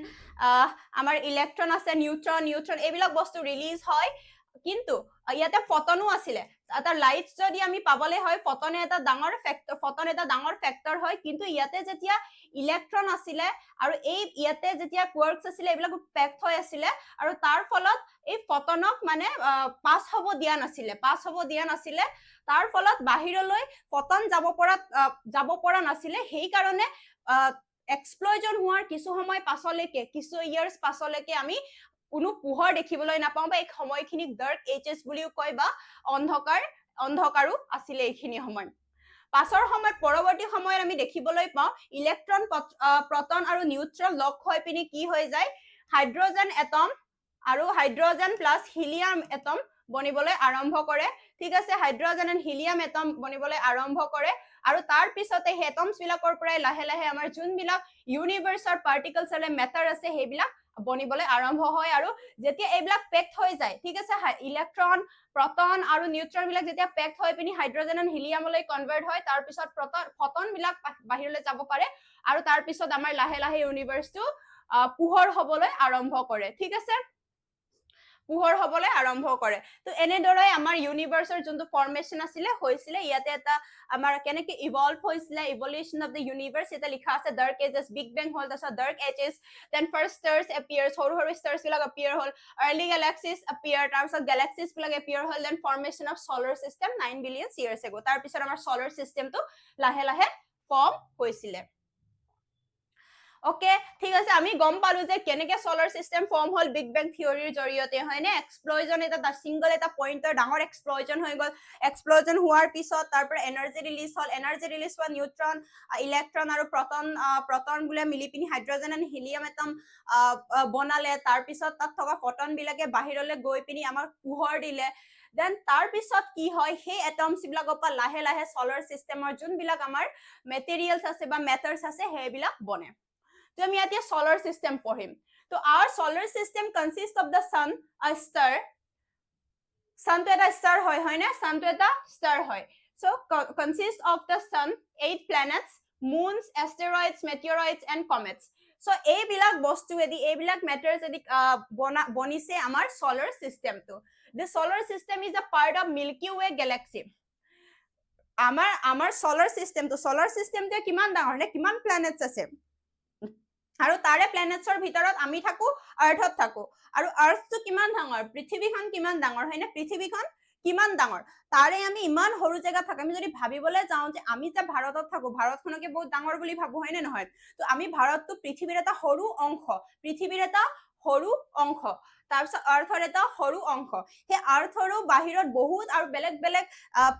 আমাৰ ইলেক্ট্ৰন আছে নিউট্ৰন এইবিলাক বস্তু ৰিলিজ হয় কিন্তু ইয়াতে ফটনো আছিলে এটা লাইট যদি আমি পাবলৈ হয় ফটন এটা ডাঙৰ ফেক্টৰ হয় কিন্তু ইয়াতে যেতিয়া ইলেক্ট্ৰন আছিলে আৰু এই ইয়াতে যেতিয়া কোৱাৰ্কছ আছিলে এইবিলাক পেকড হৈ আছিলে আৰু তাৰ ফলত এই ফটনক মানে পাছ হ'ব দিয়া নাছিলে তাৰ ফলত বাহিৰলৈ ফটন যাব পৰা নাছিলে সেই কাৰণে এক্সপ্লোজন হোৱাৰ কিছু সময় পাছলৈকে কিছু ইয়াৰ্স পাছলৈকে আমি কোনো পোহৰ দেখিবলৈ নাপাওঁ বা এই সময়খিনিক ডাৰ্ক এজেছ বুলিও কয় বা অন্ধকাৰো আছিলে এইখিনি সময় পাছৰ সময়ত পৰৱৰ্তী সময়ত আমি দেখিবলৈ পাওঁ ইলেক্ট্ৰন প্ৰটন আৰু নিউট্ৰন লগ হৈ পিনি কি হৈ যায় হাইড্ৰজেন এটম আৰু হাইড্ৰজেন প্লাছ হিলিয়াম এটম বনিবলৈ আৰম্ভ কৰে ঠিক আছে হাইড্ৰজেন এণ্ড হিলিয়াম এটম বনিবলৈ আৰম্ভ কৰে আৰু তাৰ পিছতে সেই এটমছ বিলাকৰ পৰাই লাহে লাহে আমাৰ যোনবিলাক ইউনিভাৰ্সৰ পাৰ্টিকলছ আৰু মেটাৰ আছে সেইবিলাক বনিবলৈ আৰম্ভ হয় আৰু যেতিয়া এইবিলাক পেকড হৈ যায় ঠিক আছে ইলেক্ট্ৰন প্ৰটন আৰু নিউট্ৰন বিলাক যেতিয়া পেকড হৈ পিনি হাইড্ৰজেন এণ্ড হিলিয়ামলৈ কনভাৰ্ট হয় তাৰ পিছত ফটন বিলাক বাহিৰলৈ যাব পাৰে আৰু তাৰ পিছত আমাৰ লাহে লাহে ইউনিভাৰ্সটো পোহৰ হ'বলৈ আৰম্ভ কৰে ঠিক আছে পোহৰ হ'বলৈ আৰম্ভ কৰে তো এনেদৰে আমাৰ ইউনিভাৰ্সৰ যোনটো ফৰ্মেশন হৈছিলে ইয়াতে এটা আমাৰ কেনেকৈ ইভলভ হৈছিলে ইভলিউশন অফ দ্য ইউনিভাৰ্স এটা লিখা আছে ডাৰ্ক এজেছ বিগ বেং হ'ল তাৰপিছত dark ages then first stars appear সৰু ষ্টাৰ্ছ বিলাক এপিয়াৰ হ'ল আৰ্লি গেলেক্সিজ এপিয়াৰ তাৰপিছত গেলেক্সিজ বিলাক এপিয়াৰ হ'ল then formation of solar system 9 billion years ago তাৰপিছত আমাৰ ছলাৰ চিষ্টেমটো লাহে লাহে ফৰ্ম হৈছিলে ওকে ঠিক আছে আমি গম পালো যে কেনেকৈ ছলাৰ চিষ্টেম ফৰ্ম হ'ল বিগ বেং থিওৰিৰ জৰিয়তে হয়নে এক্সপ্লোজন এটা সিঙ্গল এটা পইণ্টৰ ডাঙৰ এক্সপ্লোজন হৈ গ'ল এক্সপ্লোজন হোৱাৰ পিছত তাৰ পৰা এনাৰ্জি ৰিলিজ হোৱা নিউট্ৰন ইলেক্ট্ৰন আৰু প্ৰটন বোলে মিলি পিনি হাইড্ৰজেন এণ্ড হিলিয়াম এটম বনালে তাৰ পিছত তাত থকা ফটন বিলাকে বাহিৰলৈ গৈ পিনি আমাক পোহৰ দিলে দেন তাৰ পিছত কি হয় সেই এটমছ বিলাকৰ পৰা লাহে লাহে ছলাৰ চিষ্টেমৰ যোনবিলাক আমাৰ মেটেৰিয়েলছ আছে বা মেটাৰ্স আছে সেইবিলাক বনে তো আমি এতিয়া solar system পঢ়িম তো our solar system consists of the sun a star sun to eta star hoy na, sun to eta star hoy. So consists of the sun, 8 planets, moons, asteroids, meteoroids and comets. So এইবিলাক বস্তু এদি এইবিলাক matters এদি বনিছে আমাৰ solar system to. The solar system is a part of Milky Way galaxy. আমাৰ solar system তে কিমান ডাঙৰ নে কিমান planets আছে আৰু তাৰে প্লেনেটছৰ ভিতৰত আমি থাকো আৰ্থত থাকো আৰু আৰ্থটো কিমান ডাঙৰ পৃথিৱীখন কিমান ডাঙৰ হয় না পৃথিৱীখন কিমান ডাঙৰ তাৰে আমি ইমান সৰু জায়গা থাকো আমি যদি ভাবিবলৈ যাওঁ যে আমি যে ভাৰতত থাকো ভাৰতখনকে বহুত ডাঙৰ বুলি ভাবো হয় নে নহয় তো আমি ভাৰতটো পৃথিৱীৰ এটা সৰু অংশ পৃথিৱীৰ এটা সৰু অংশ তাৰপিছত আৰ্থৰ এটা সৰু অংশ সেই আৰ্থৰো বাহিৰত বহুত আৰু বেলেগ বেলেগ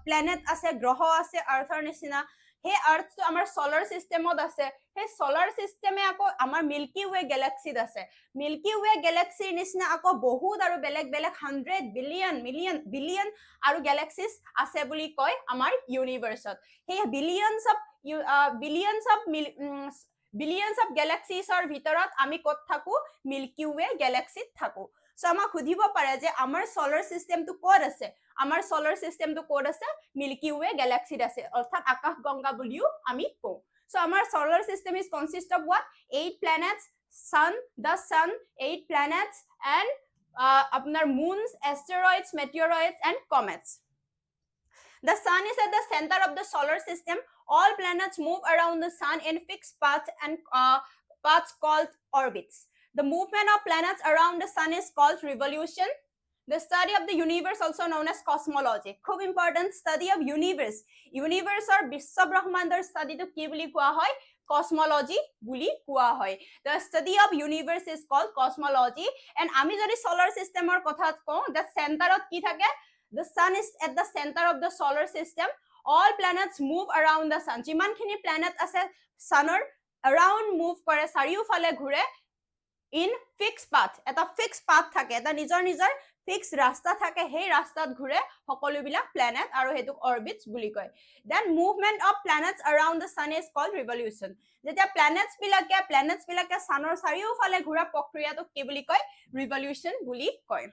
প্লেনেট আছে গ্ৰহ আছে আৰ্থৰ নিচিনা সেই আৰ্থটো আমাৰ সোলাৰ সিস্টেমত আছে সেই সোলাৰ সিস্টেমে আকৌ আমাৰ মিল্কি ৱে গেলাক্সিত আছে মিল্কি ৱে গেলাক্সিৰ নিচিনা আকৌ বহুত আৰু বেলেগ বেলেগ 100 বিলিয়ন মিলিয়ন বিলিয়ন আৰু গেলাক্সিছ আছে বুলি কয় আমাৰ ইউনিভাৰ্সত সেই বিলিয়নছ অফ গেলাক্সিছৰ ভিতৰত আমি ক'ত থাকো মিল্কি ৱে গেলাক্সিত থাকো সো আমাক সুধিব পাৰে যে আমাৰ সোলাৰ সিস্টেমটো ক'ত আছে আমাৰ সোলাৰ সিস্টেমটো ক'ত আছে মিল্কি ৱে গেলাক্সিত আছে অৰ্থাৎ আকাশ গংগা বুলিও আমি কওঁ সো আমাৰ solar system is consist of what 8 planets the sun 8 planets and আপনার moons asteroids meteoroids and comets the sun is at the center of the solar system all planets move around the sun in fixed paths and paths called orbits the movement of planets around the sun is called revolution the study of the universe also known as cosmology খুব important study of universe or বিশ্ব ব্ৰহ্মাণ্ডৰ study to কি বুলি কোৱা হয় cosmology বুলি কোৱা হয় the study of universe is called cosmology and আমি যদি solar systemৰ কথা কওঁ the centerত কি থাকে the sun is at the center of the solar system all planets move around the sun যিমানখিনি planet আছে sunৰ around move কৰে চাৰিওফালে ঘূৰে in fixed path এটা fixed path থাকে এটা নিজৰ fixed ৰাস্তা থাকে সেই ৰাস্তাত ঘূৰে সকলোবিলাক planet আৰু হেতুক orbits বুলি কয় then movement of planets around the sun is called revolution যেতিয়া planets বিলাকে sunৰ চাৰিওফালে ঘূৰা প্ৰক্ৰিয়াটোক কি বুলি কয় revolution বুলি কয়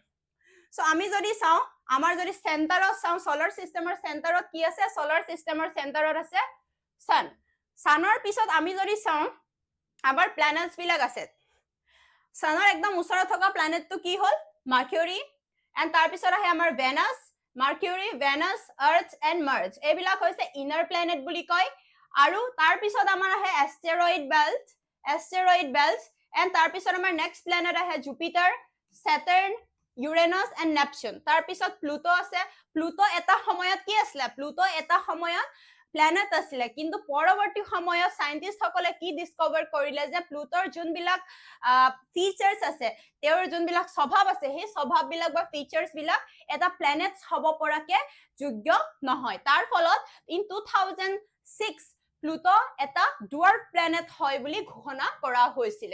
সো আমি যদি চাওঁ আমাৰ যদি চেণ্টাৰত চাওঁ solar systemৰ চেণ্টাৰত কি আছে solar systemৰ চেণ্টাৰত আছে sun sunৰ পিছত আমি যদি চাওঁ আমাৰ planets বিলাক আছে sunৰ একদম ওচৰত থকা planet টো কি হল mercury and তাৰ পিছত আহে আমাৰ venus mercury venus earth and mars এইবিলাক হৈছে inner planet বুলি কয় আৰু তাৰ পিছত আমাৰ আহে asteroid belt and তাৰ পিছত আমাৰ next planet আহে jupiter saturn uranus and neptune তাৰ পিছত pluto আছে pluto এটা সময়ত কি আছিল pluto এটা সময়ত planet আছিলে কিন্তু পৰৱৰ্তী সময়ত সাইন্টিস্ট সকলে কি ডিসকভাৰ কৰিলে যে প্লুটোৰ যোনবিলাক ফিচাৰ্স আছে তেওঁৰ যোনবিলাক স্বভাৱ আছে সেই স্বভাৱ বিলাক বা ফিচাৰ্স বিলাক এটা প্লেনেট হ'ব পৰাকে যোগ্য নহয় তাৰ ফলত ইন 2006 প্লুটো এটা ডুৱাৰ্ফ প্লেনেট হয় বুলি ঘোষণা কৰা হৈছিল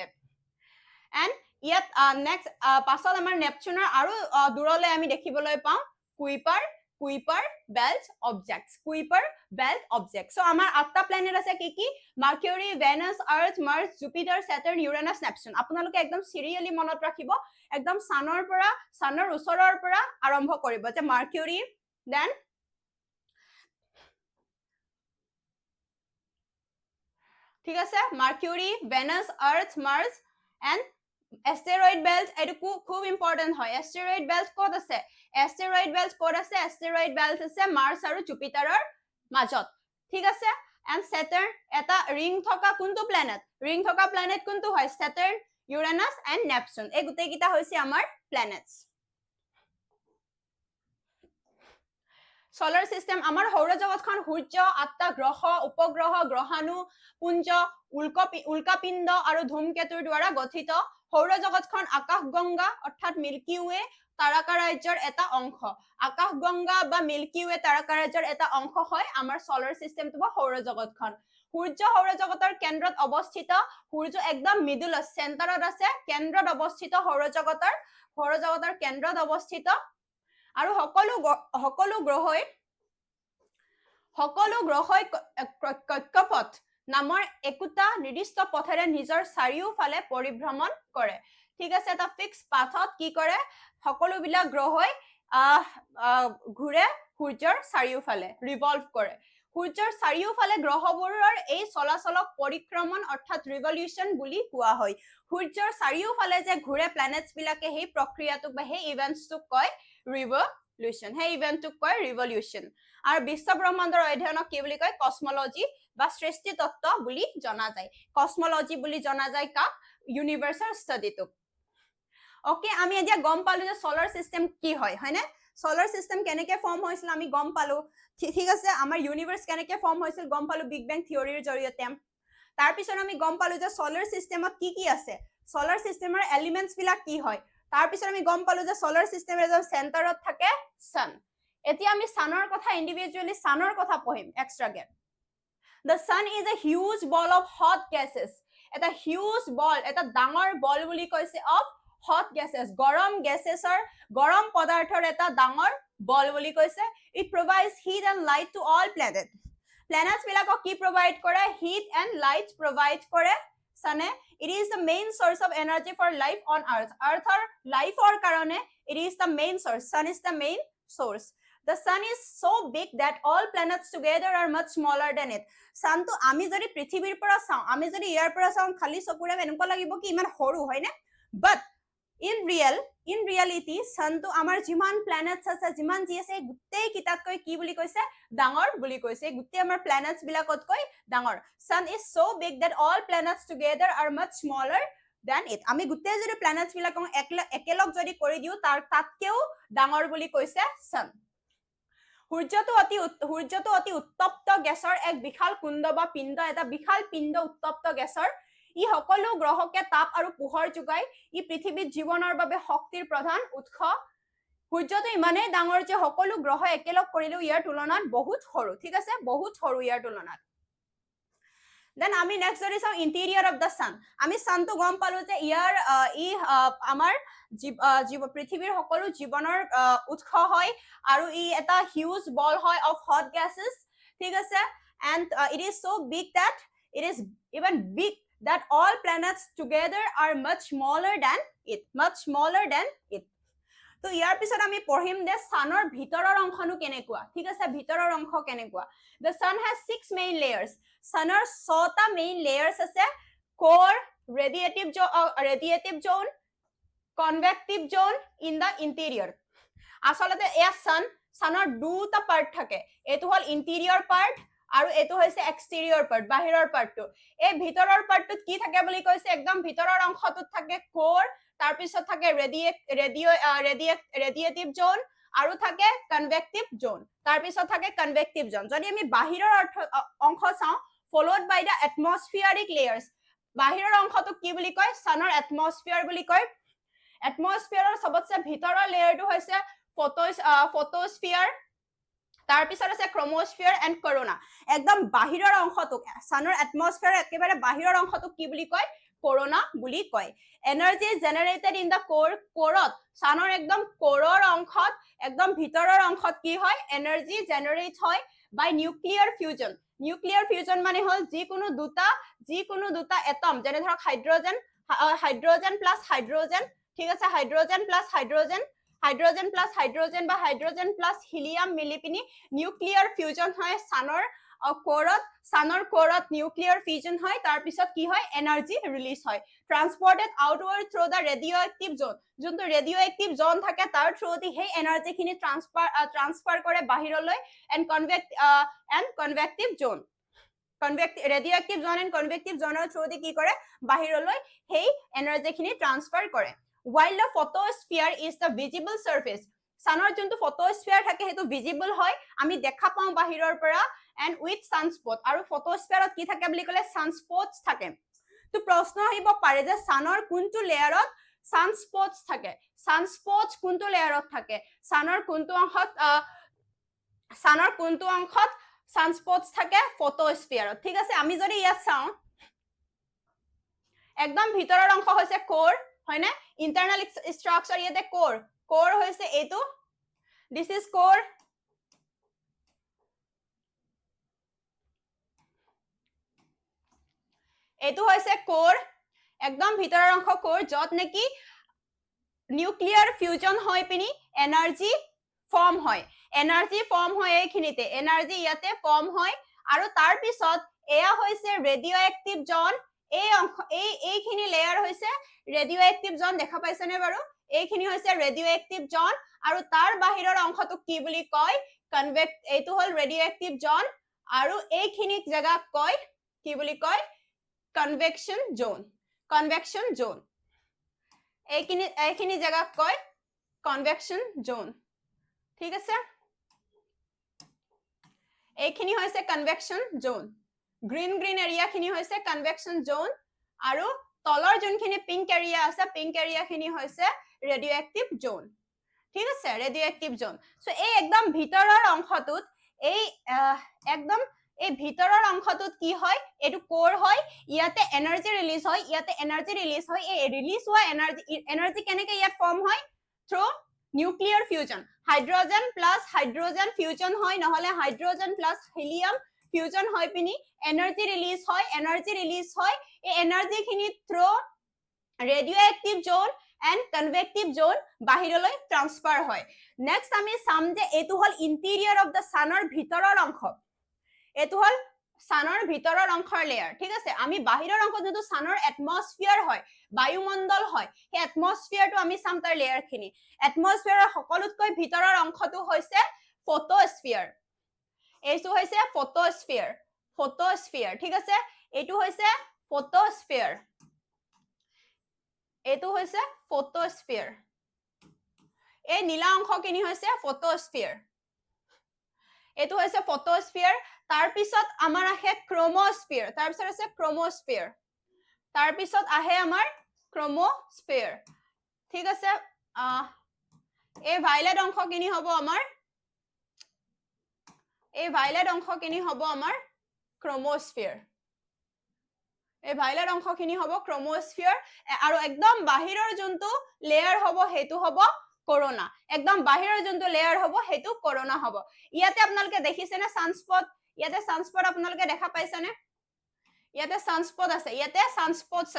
and ইয়াত নেক্সট পাছত আমাৰ নেপচুনৰ আৰু দূৰলৈ আমি দেখিবলৈ পাওঁ কুইপাৰ বেল্ট অবজেক্টস সো আমাৰ 8টা প্লেনেট আছে কি মাৰ্কিউৰি ভেনাছ আৰ্থ মাৰ্চ জুপিটাৰ স্যাটাৰ্ণ ইউৰেনাছ নেপচুন আপোনালোকে একদম সিৰিয়ালি মনত ৰাখিব একদম সানৰ ওচৰৰ পৰা আৰম্ভ কৰিব যে মাৰ্কিউৰি দেন ঠিক আছে mercury Venus earth March and asteroid belt এটো খুব ইম্পৰ্টেন্ট হয় asteroid belt ক'ত আছে asteroid belt আছে মাৰ্চ আৰু জুপিটাৰৰ মাজত ঠিক আছে and saturn এটা ring থকা কোনটো planet কোনটো হয় saturn uranus and neptune এই গুটেই কিটা হৈছে আমাৰ planets solar system আমাৰ সৌৰজগতখন সূৰ্য 8টা গ্ৰহ উপগ্ৰহ গ্ৰহাণু পুঞ্জ উল্কাপিণ্ড আৰু ধূমকেতুৰ দ্বাৰা গঠিত সৌৰজগতখন আকাশগংগা অৰ্থাৎ মিল্কি ৱে তাৰাকাৰাজ্যৰ এটা অংশ আকাশগংগা বা মিল্কি ৱে তাৰাকাৰাজ্যৰ এটা অংশ হয় আমাৰ solar systemটো বা সৌৰজগতখন সূৰ্য সৌৰজগতৰ কেন্দ্ৰত অৱস্থিত সূৰ্য একদম মিডলত চেণ্টাৰত আছে কেন্দ্ৰত অৱস্থিত সৌৰজগতৰ কেন্দ্ৰত অৱস্থিত আৰু সকলো গ্ৰহই কক্ষপথ নামৰ একোটা নিৰ্দিষ্ট পথেৰে নিজৰ চাৰিওফালে পৰিভ্ৰমণ কৰে ঠিক আছে এটা ফিক্স পাথত কি কৰে সকলোবিলাক গ্ৰহই ঘূৰে সূৰ্যৰ চাৰিওফালে ৰিভলভ কৰে সূৰ্যৰ চাৰিওফালে গ্ৰহবোৰৰ এই চলাচলক পৰিক্ৰমণ অৰ্থাৎ ৰিভলিউচন বুলি কোৱা হয় সূৰ্যৰ চাৰিওফালে যে ঘূৰে প্লেনেটছ বিলাকে সেই প্ৰক্ৰিয়াটোক বা সেই ইভেন্টছটোক কয় ৰিভলিউচন সেই ইভেন্টটোক কয় ৰিভলিউচন আৰু বিশ্ব ব্ৰহ্মাণ্ডৰ অধ্যয়নক কি বুলি কয় কসমলজি বা সৃষ্টি তত্ত্ব বুলি জনা যায় কসমলজি বুলি জনা যায় কাক ইউনিভাৰ্চৰ ষ্টাডিটোক ওকে আমি এতিয়া গম পালো যে সোলাৰ সিস্টেম কি হয় হয়নে সোলাৰ সিস্টেম কেনেকে ফৰ্ম হৈছিল আমি গম পালো ঠিক আছে আমাৰ ইউনিভাৰ্স কেনেকে ফৰ্ম হৈছিল গম পালো বিগ বেং থিওৰিৰ জৰিয়তে তাৰ পিছত আমি গম পালো যে সোলাৰ সিস্টেমত কি আছে সোলাৰ সিস্টেমৰ এলিমেন্টছ বিলাক কি হয় তাৰ পিছত আমি গম পালো যে সোলাৰ সিস্টেমৰ এজন চেণ্টাৰত থাকে সান এতিয়া আমি সানৰ কথা ইন্ডিভিজুৱেলি সানৰ কথা পঢ়িম এক্সট্ৰাকে The sun is a huge ball of hot gases. এটা huge ball, এটা ডাঙৰ ball বুলি কৈছে of hot gases. গৰম পদাৰ্থৰ এটা ডাঙৰ ball বুলি কৈছে. It provides heat and light to all planets. Planets বিলাকক কি provide কৰে? Heat and light provide কৰে. Sunne, it is the main source of energy for life on earth. Earthৰ lifeৰ কাৰণে it is the main source. Sun is the main source. The sun is so big that all planets together are much smaller than it. Sun to ami jodi prithibir pora sao, ami jodi air pora sao khali sokure enko lagibo ki iman horu hoy ne? But in reality sun to amar jiman planets ase jiman ji ase guttei kitat koi ki buli koise dangor buli koise guttei amar planets bilakot koi dangor. Sun is so big that all planets together are much smaller than it. আমি গুটেই যদি planets বিলাকক একেলগ যদি কৰি দিও তাৰ তাতকেও ডাঙৰ বুলি কৈছে sun. সূৰ্যটো অতি উত্তপ্ত গেছৰ এক বিশাল কুণ্ড বা পিণ্ড এটা বিশাল পিণ্ড উত্তপ্ত গেছৰ ই সকলো গ্ৰহকে তাপ আৰু পোহৰ যোগায় ই পৃথিৱীত জীৱনৰ বাবে শক্তিৰ প্ৰধান উৎস সূৰ্যটো ইমানেই ডাঙৰ যে সকলো গ্ৰহ একেলগ কৰিলেও ইয়াৰ তুলনাত বহুত সৰু ঠিক আছে বহুত সৰু ইয়াৰ তুলনাত Then আমি next যদি চাও interior of the sun আমি sun তো গম পালো যে ইয়াৰ আমাৰ পৃথিৱীৰ সকলো জীৱনৰ উৎস হয় আৰু ই এটা হিউজ বল হয় of hot gases ঠিক আছে and it is so big that it is even big that all planets together are much smaller than it তো ইয়াৰ পিছত আমি পঢ়িম যে সানৰ ভিতৰৰ অংশনো কেনেকুৱা ঠিক আছে ভিতৰৰ অংশ কেনেকুৱা the sun has 6 main layers সানৰ 6টা main layers আছে core radiative zone convective zone in the interior আসলতে এয়া সানৰ দুটা পাৰ্ট থাকে এটো হল ইন্টেৰিয়ৰ পাৰ্ট আৰু এটো হৈছে এক্সটেৰিয়ৰ পাৰ্ট বাহিৰৰ পাৰ্টটো এই ভিতৰৰ পাৰ্টটোত কি থাকে বুলি কৈছে একদম ভিতৰৰ অংশটোত থাকে কোৰ তাৰ পিছত থাকে ৰেডিয়েটিভ জোন আৰু থাকে কনভেক্টিভ জোন তাৰ পিছত থাকে কনভেক্টিভ জোন যদি আমি বাহিৰৰ অংশ চাও followed by the atmospheric layers বাহিৰৰ অংশটো কি বুলি কয় সানৰ এটমস্ফিয়াৰ বুলি কয় এটমস্ফিয়াৰৰ সবতছে ভিতৰৰ লেয়াৰটো হৈছে ফটোস্ফিয়াৰ তাৰ পিছত আছে ক্ৰোমোস্ফিয়াৰ এণ্ড কৰোনা একদম বাহিৰৰ অংশটোক সানৰ এটমস্ফিয়াৰ একেবাৰে বাহিৰৰ অংশটোক কি বুলি কয় কৰোনা বুলি কয় এনাৰ্জি জেনাৰেটেড ইন দা কোৰত সানৰ একদম কোৰৰ অংশত একদম ভিতৰৰ অংশত কি হয় এনাৰ্জি জেনাৰেট হয় বাই নিউক্লিয়াৰ ফিউজন মানে হল যিকোনো দুটা এটম যেনে ধৰক হাইড্ৰোজেন প্লাস হাইড্ৰোজেন ঠিক আছে হাইড্ৰোজেন প্লাস হাইড্ৰোজেন বা হাইড্ৰোজেন প্লাস হিলিয়াম মিলি পিনি নিউক্লিয়াৰ ফিউজন হয় সানৰ কোৰত নিউক্লিয়াৰ ফিউজন হয় তাৰ পিছত কি হয় এনাৰ্জি ৰিলিজ হয় ট্ৰান্সপৰ্টেড আউটৱাৰ্ড থ্ৰু দা ৰেডিঅ'এক্টিভ জোন যোনটো ৰেডিঅ'এক্টিভ জোন থাকে তাৰ থ্ৰু দি সেই এনাৰ্জি খিনি ট্ৰান্সফাৰ কৰে বাহিৰলৈ and convective Jon radioactive Jon and convective জোনৰ থ্ৰু দি কি কৰে বাহিৰলৈ সেই এনাৰ্জি খিনি ট্ৰান্সফাৰ কৰে while the photosphere is the visible surface সানৰ যোনটো ফটোস্ফিয়াৰ থাকে হেতু ভিজিবল হয় আমি দেখা পাওঁ বাহিৰৰ পৰা and with sunspot আৰু ফটোস্ফিয়াৰত কি থাকে বুলি কলে sunspots থাকে তো প্ৰশ্ন আহিব পাৰে যে সানৰ কোনটো লেয়াৰত sunspots থাকে sunspots কোনটো লেয়াৰত থাকে সানৰ কোনটো অংশত sunspots থাকে ফটোস্ফিয়াৰত ঠিক আছে আমি যদি ইয়াত চাওঁ একদম ভিতৰৰ অংশ হৈছে কোৰ হয় না ইন্টাৰনাল স্ট্ৰাকচাৰ ইয়াতে কোৰ হৈছে এটো দিস ইজ কোৰ এটো হৈছে কোৰ একদম ভিতৰৰ অংশ কোৰ যত নেকি নিউক্লিয়াৰ ফিউজন হৈ পিনি এনাৰ্জি ফৰ্ম হয় এনাৰ্জি ফৰ্ম হয় এইখিনিতে এনাৰ্জি ইয়াতে ফৰ্ম হয় আৰু তাৰ পিছত এয়া হৈছে ৰেডিঅ' এক্টিভ জন এইখিনি লেয়াৰ হৈছে ৰেডিঅ' এক্টিভ জন দেখা পাইছেনে বাৰু এইখিনি হৈছে ৰেডিঅ' এক্টিভ জন আৰু তাৰ বাহিৰৰ অংশটোক কি বুলি কয় কনভেক্ট এইটো হ'ল ৰেডিঅ' এক্টিভ জন আৰু এইখিনি জেগাক কয় কি বুলি কয় কনভেকশন জোন এইখিনি জেগাক কয় কনভেকশন জোন ঠিক আছে এইখিনি হৈছে কনভেকশন জোন গ্ৰীণ এৰিয়া খিনি হৈছে কনভেকশন জোন আৰু তলৰ যোনখিনি পিংক এৰিয়া আছে পিংক এৰিয়া খিনি হৈছে ৰেডিঅ' এক্টিভ জোন ঠিক আছে ৰেডিঅ' এক্টিভ জোন সো এই একদম ভিতৰৰ অংশটোত এই একদম এই ভিতৰৰ অংশটোত কি হয় এটো কোৰ হয় ইয়াতে এনাৰ্জি ৰিলিজ হয় এই ৰিলিজ হোৱা এনাৰ্জি কেনেকৈ ইয়াত ফৰ্ম হয় through nuclear fusion hydrogen plus hydrogen fusion হয় নহলে হাইড্ৰোজেন প্লাছ হিলিয়াম ফিউজন হয় পিনি এনাৰ্জি ৰিলিজ হয় এই এনাৰ্জি খিনি through radioactive zone and convective zone বাহিৰলৈ ট্ৰান্সফাৰ হয় নেক্সট আমি চাম যে এইটো হ'ল ইণ্টেৰিয়ৰ অফ দ্য সানৰ ভিতৰৰ অংশ এইটো হ'ল সানৰ ভিতৰৰ অংশৰ লেয়াৰ ঠিক আছে আমি বাহিৰৰ অংশ যেটো সানৰ এটমস্ফিয়াৰ হয় বায়ুমণ্ডল হয় সেই এটমস্ফিয়াৰটো আমি চাম তাৰ লেয়াৰ খিনি এটমস্ফিয়াৰৰ সকলোতকৈ ভিতৰৰ অংশটো হৈছে ফটোস্ফিয়াৰ এইটো হৈছে ফটোস্ফিয়াৰ ঠিক আছে এইটো হৈছে ফটোস্ফিয়াৰ এই নীলা অংশখিনি হৈছে ফটোস্ফিয়াৰ এইটো হৈছে ফটোস্ফিয়াৰ তাৰ পিছত আমাৰ আহে ক্ৰোমোস্ফিয়াৰ তাৰ পিছত আছে ক্ৰোমোস্ফিয়াৰ তাৰ পিছত আহে আমাৰ ক্ৰোমোস্ফিয়াৰ ঠিক আছে এই ভাইলেট অংশখিনি হ'ব আমাৰ ক্ৰোমোস্ফিয়াৰ আৰু একদম বাহিৰৰ যোনটো লেয়াৰ হ'ব সেইটো হ'ব কৰোনা একদম বাহিৰৰ যোনটো লেয়াৰ হ'ব সেইটো কৰোনা হ'ব ইয়াতে আপোনালোকে দেখিছেনে সানস্পট ইয়াতে সানস্পট আপোনালোকে দেখা পাইছেনে ইয়াতে সানস্পট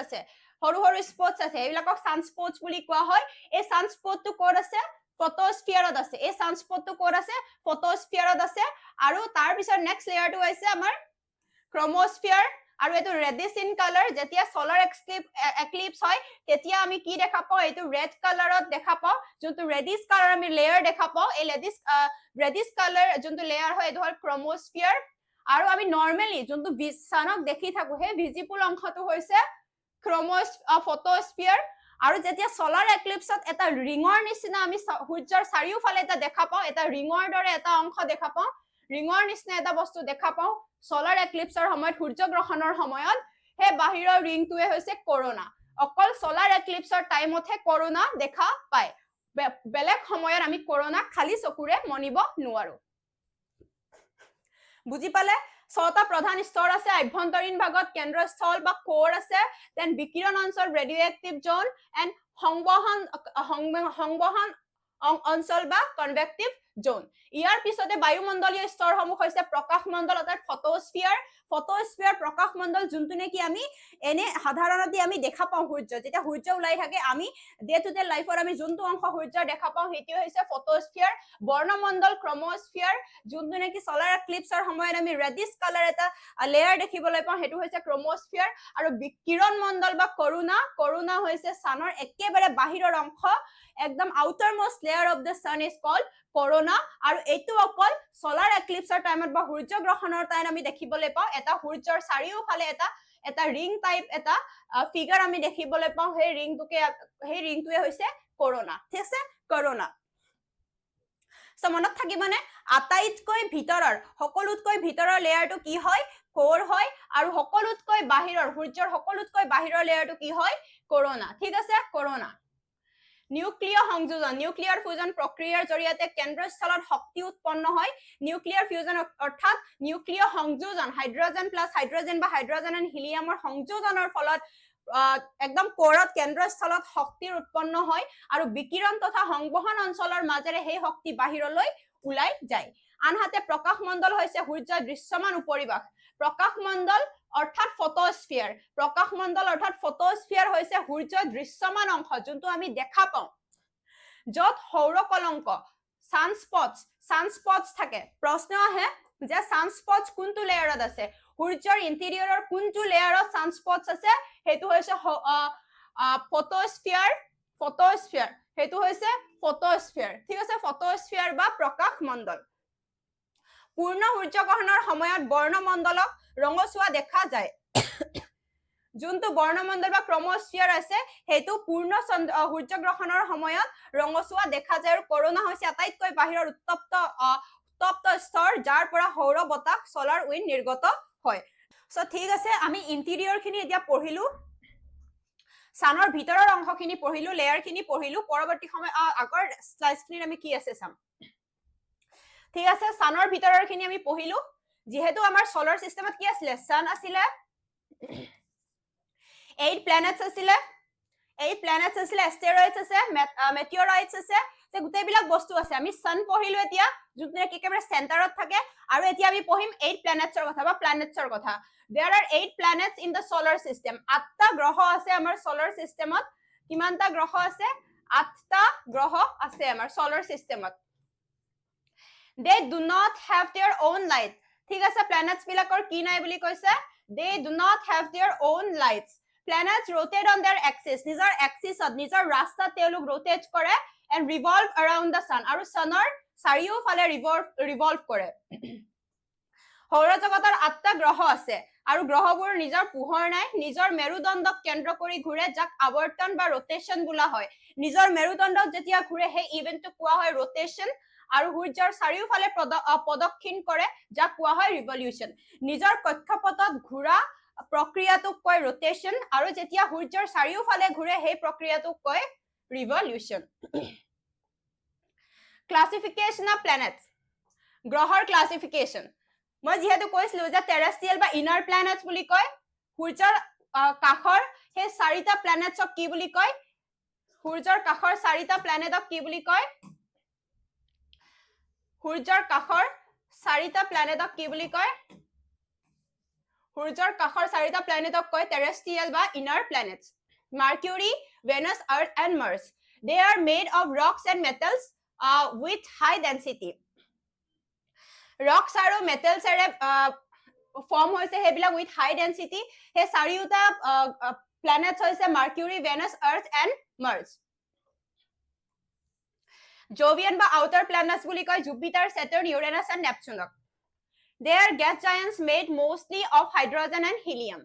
আছে সৰু স্পটছ আছে এইবিলাকক সানস্পটছ বুলি কোৱা হয় এই সানস্পটটো ক'ত আছে ফটোস্ফিয়াৰত আছে এই সানস্পটটো ক'ত আছে ফটোস্ফিয়াৰত আছে আৰু তাৰ পিছত নেক্সট লেয়াৰটো হৈছে আমাৰ ক্ৰোমোস্ফিয়াৰ আৰু এটো ৰেডিশ ইন কালাৰ যেতিয়া সোলাৰ এক্লিপছ হয় তেতিয়া আমি কি দেখা পাও এটো ৰেড কালাৰত দেখা পাও যোনটো ৰেডিশ কালাৰ আমি লেয়াৰ দেখা পাও এই ৰেডিশ কালাৰ যোনটো লেয়াৰ হয় এটো হ'ল ক্ৰোমোস্ফিয়াৰ আৰু আমি নৰমালি যোনটো সানক দেখি থাকো হে ভিজিবল অংশটো হৈছে ফটোস্ফিয়াৰ আৰু যেতিয়া সোলাৰ এক্লিপছত এটা ৰিঙৰ নিচিনা আমি সূৰ্যৰ চাৰিওফালে এটা দেখা পাও এটা ৰিঙৰ দৰে এটা অংশ দেখা পাও ৰিঙৰ নিচিনা এটা বস্তু দেখা পাও সোলাৰ এক্লিপছৰ সময়ত সূৰ্য গ্ৰহণৰ সময়ত হে বাহিৰৰ ৰিংটোৱে হৈছে কৰোনা অকল সোলাৰ এক্লিপছৰ টাইমতহে কৰোনা দেখা পায় বেলেগ সময়ত আমি কৰোনা খালি চকুৰে মনিব নোৱাৰো বুজি পালে ছটা প্ৰধান স্তৰ আছে আভ্যন্তৰীণ ভাগত কেন্দ্ৰস্থল বা কোৰ আছে দেন বিকিৰণ অঞ্চল ৰেডিঅ' এক্টিভ জোন এণ্ড সংবহন অঞ্চল বা কনভেক্টিভ জোন ইয়াৰ পিছতে বায়ুমণ্ডলীয় স্তৰসমূহ হৈছে প্ৰকাশ মণ্ডল অৰ্থাৎ ফটোস্ফিয়াৰ প্ৰকাশ মণ্ডল যোনটো নেকি আমি এনে সাধাৰণতে আমি দেখা পাওঁ সূৰ্য যেতিয়া সূৰ্য ওলাই থাকে আমি ডে টু ডে লাইফৰ আমি যোনটো অংশ সূৰ্যৰ দেখা পাওঁ সেইটো হৈছে ফটোস্ফিয়াৰ বৰ্ণমণ্ডল ক্ৰোমোস্ফিয়াৰ যোনটো নেকি সোলাৰ এক্লিপছৰ সময়ত আমি ৰেডিশ কালাৰ এটা লেয়াৰ দেখিবলৈ পাওঁ সেইটো হৈছে ক্ৰোমোস্ফিয়াৰ আৰু বিকিৰণ মণ্ডল বা কৰোনা হৈছে সানৰ একেবাৰে বাহিৰৰ অংশ একদম outer most layer of the sun is called corona আৰু এইটো অকল সোলাৰ এক্লিপছৰ টাইমত বা সূৰ্য গ্ৰহণৰ টাইমত আমি দেখিবলৈ পাওঁ এটা সূৰ্যৰ চাৰিওফালে এটা ৰিং টাইপ এটা ফিগাৰ আমি দেখিবলৈ পাওঁ সেই ৰিংটোৱে হৈছে কৰোনা ঠিক আছে কৰোনা মনত থাকিবনে আটাইতকৈ ভিতৰৰ সকলোতকৈ ভিতৰৰ লেয়াৰটো কি হয় কোৰ হয় আৰু সকলোতকৈ বাহিৰৰ সূৰ্যৰ সকলোতকৈ বাহিৰৰ লেয়াৰটো কি হয় কৰোনা ঠিক আছে কৰোনা নিউক্লিয়াৰ সংযোজন নিউক্লিয়াৰ ফিউজন প্ৰক্ৰিয়াৰ জৰিয়তে কেন্দ্ৰস্থলত শক্তি উৎপন্ন হয় নিউক্লিয়াৰ ফিউজন অৰ্থাৎ নিউক্লিয়াৰ সংযোজন হাইড্ৰোজেন প্লাছ হাইড্ৰোজেন বা হাইড্ৰোজেন এণ্ড হিলিয়ামৰ সংযোজনৰ ফলত একদম কোৰত কেন্দ্ৰস্থলত শক্তিৰ উৎপন্ন হয় আৰু বিকিৰণ তথা সংবহন অঞ্চলৰ মাজেৰে সেই শক্তি বাহিৰলৈ ওলাই যায় আনহাতে প্ৰকাশ মণ্ডল হৈছে সূৰ্যৰ দৃশ্যমান উপৰিভাগ প্ৰকাশ মণ্ডল অৰ্থাৎ ফটোস্ফিয়াৰ হৈছে সূৰ্যৰ দৃশ্যমান অংশ যোনটো আমি দেখা পাওঁ য'ত সৌৰ কলংক সানস্পটস থাকে প্ৰশ্ন আহে যে সানস্পটস কোনটো লেয়াৰত আছে সূৰ্যৰ ইন্টেৰিয়ৰৰ কোনটো লেয়াৰত সানস্পটস আছে হেতু হৈছে ফটোস্ফিয়াৰ হেতু হৈছে ফটোস্ফিয়াৰ ঠিক আছে ফটোস্ফিয়াৰ বা প্ৰকাশ মণ্ডল পূৰ্ণ সূৰ্যগ্ৰহণৰ সময়ত বৰ্ণমণ্ডলক ৰঙচুৱা দেখা যায় যোনটো বৰ্ণমণ্ডল বা ক্ৰমস্ফিয়াৰ আছে হেতু পূৰ্ণ সূৰ্যগ্ৰহণৰ সময়ত ৰঙচুৱা দেখা যায় আৰু কৰোনা হৈছে আটাইতকৈ বাহিৰৰ উত্তপ্ত স্তৰ যাৰ পৰা সৌৰ বতাহ সোলাৰ উইণ্ড নিৰ্গত হয় সো ঠিক আছে আমি ইন্টেৰিয়ৰ খিনি এতিয়া পঢ়িলো সানৰ ভিতৰৰ অংশখিনি পঢ়িলো লেয়াৰ খিনি পঢ়িলো পৰৱৰ্তী সময় আগৰ স্লাইডছখিনিত আমি কি আছে চাম ঠিক আছে সানৰ ভিতৰৰ খিনি আমি পঢ়িলো যেহেতু আমাৰ সোলাৰ সিস্টেমত কি আছিল সান আছিল 8 প্ল্যানেটস আছিল এস্টেৰয়েডছ আছে মেটিঅৰাইটছ আছে যে গুটেইবিলাক বস্তু আছে আমি সান পঢ়িলো এতিয়া যোনটো একেবাৰে সেন্টাৰত থাকে আৰু এতিয়া আমি পঢ়িম 8 প্ল্যানেটছৰ কথা বা প্ল্যানেটছৰ কথা there are 8 planets in the solar system 8টা গ্ৰহ আছে আমাৰ solar systemত কিমানটা গ্ৰহ আছে 8টা গ্ৰহ আছে আমাৰ solar systemত they do not have their own light ঠিক আছে planets বিলাকৰ কি নাই বুলি কৈছে they do not have their own lights planets rotate on their axis নিজৰ axisত নিজৰ ৰাস্তাত তেওঁলোক rotate কৰে and revolve around the sun আৰু sunৰ চাৰিওফালে revolve কৰে সৌৰজগতৰ 8টা গ্ৰহ আছে আৰু গ্ৰহবোৰ নিজৰ পোহৰ নাই নিজৰ মেৰুদণ্ডক কেন্দ্ৰ কৰি ঘূৰে যাক আৱৰ্তন বা ৰোটেশন বোলা হয় নিজৰ মেৰুদণ্ডক যেতিয়া ঘূৰে সেই ইভেন্টটো কোৱা হয় ৰোটেশন আৰু সূৰ্যৰ চাৰিওফালে প্ৰদক্ষিণ কৰে যাক কোৱা হয় ৰিভলিউশন নিজৰ কক্ষপথত ঘূৰা প্ৰক্ৰিয়াটোক কয় ৰোটেশন আৰু যেতিয়া সূৰ্যৰ চাৰিওফালে ঘূৰে সেই প্ৰক্ৰিয়াটোক কয় ৰিভলিউশন ক্লাসিফিকেশন অফ প্ল্যানেটস গ্ৰহৰ ক্লাসিফিকেশন মই যেহেতু কৈছিলো যে টেৰেষ্ট্ৰিয়েল বা ইনাৰ প্ল্যানেটস বুলি কয় সূৰ্যৰ কাষৰ হে চাৰিটা প্ল্যানেটছক কি বুলি কয় সূৰ্যৰ কাষৰ চাৰিটা প্ল্যানেটক কি বুলি কয় সূৰ্যৰ কাষৰ চাৰিটা প্ল্যানেটক কি বুলি কয় সূৰ্যৰ কাষৰ চাৰিটা প্ল্যানেটক কয় টেৰেষ্ট্ৰিয়েল বা inner planets Mercury Venus Earth and Mars they are made of rocks and metals with high density rocks আৰু metals এৰে ফৰ্ম হৈছে হেবিলাক with high density হে চাৰিটা প্ল্যানেটস হৈছে Mercury Venus Earth and Mars Jovian বা outer planets বুলি কয় জুপিটাৰ সেটাৰ্ন ইউৰেনাছ এণ্ড নেপচুনক they are gas giants made mostly of hydrogen and helium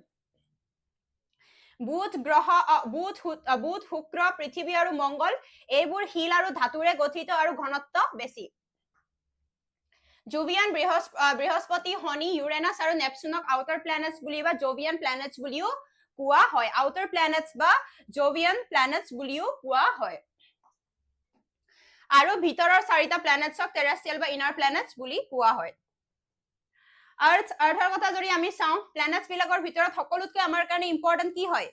বুধ গ্ৰহ বুধ শুক্ৰ পৃথিৱী আৰু মংগল এইবোৰ শিল আৰু ধাতুৰে গঠিত আৰু ঘনত্ব বেছি জোভিয়ান বৃহস্পতি শনি ইউৰেনাছ আৰু নেপচুনক আউটাৰ প্ল্যানেটস বুলি বা জোভিয়ান প্ল্যানেটস বুলিও কোৱা হয় আউটাৰ প্ল্যানেটস বা জোভিয়ান প্ল্যানেটস বুলিও কোৱা হয় আৰু ভিতৰৰ চাৰিটা প্ল্যানেটছক টেৰেষ্ট্ৰিয়েল বা ইনাৰ প্ল্যানেটস বুলি কোৱা হয় আৰ্থৰ কথা যদি আমি চাওঁ প্ল্যানেটস বিলাকৰ ভিতৰত সকলোতকৈ আমাৰ কাৰণে ইম্পৰ্টেন্ট কি হয়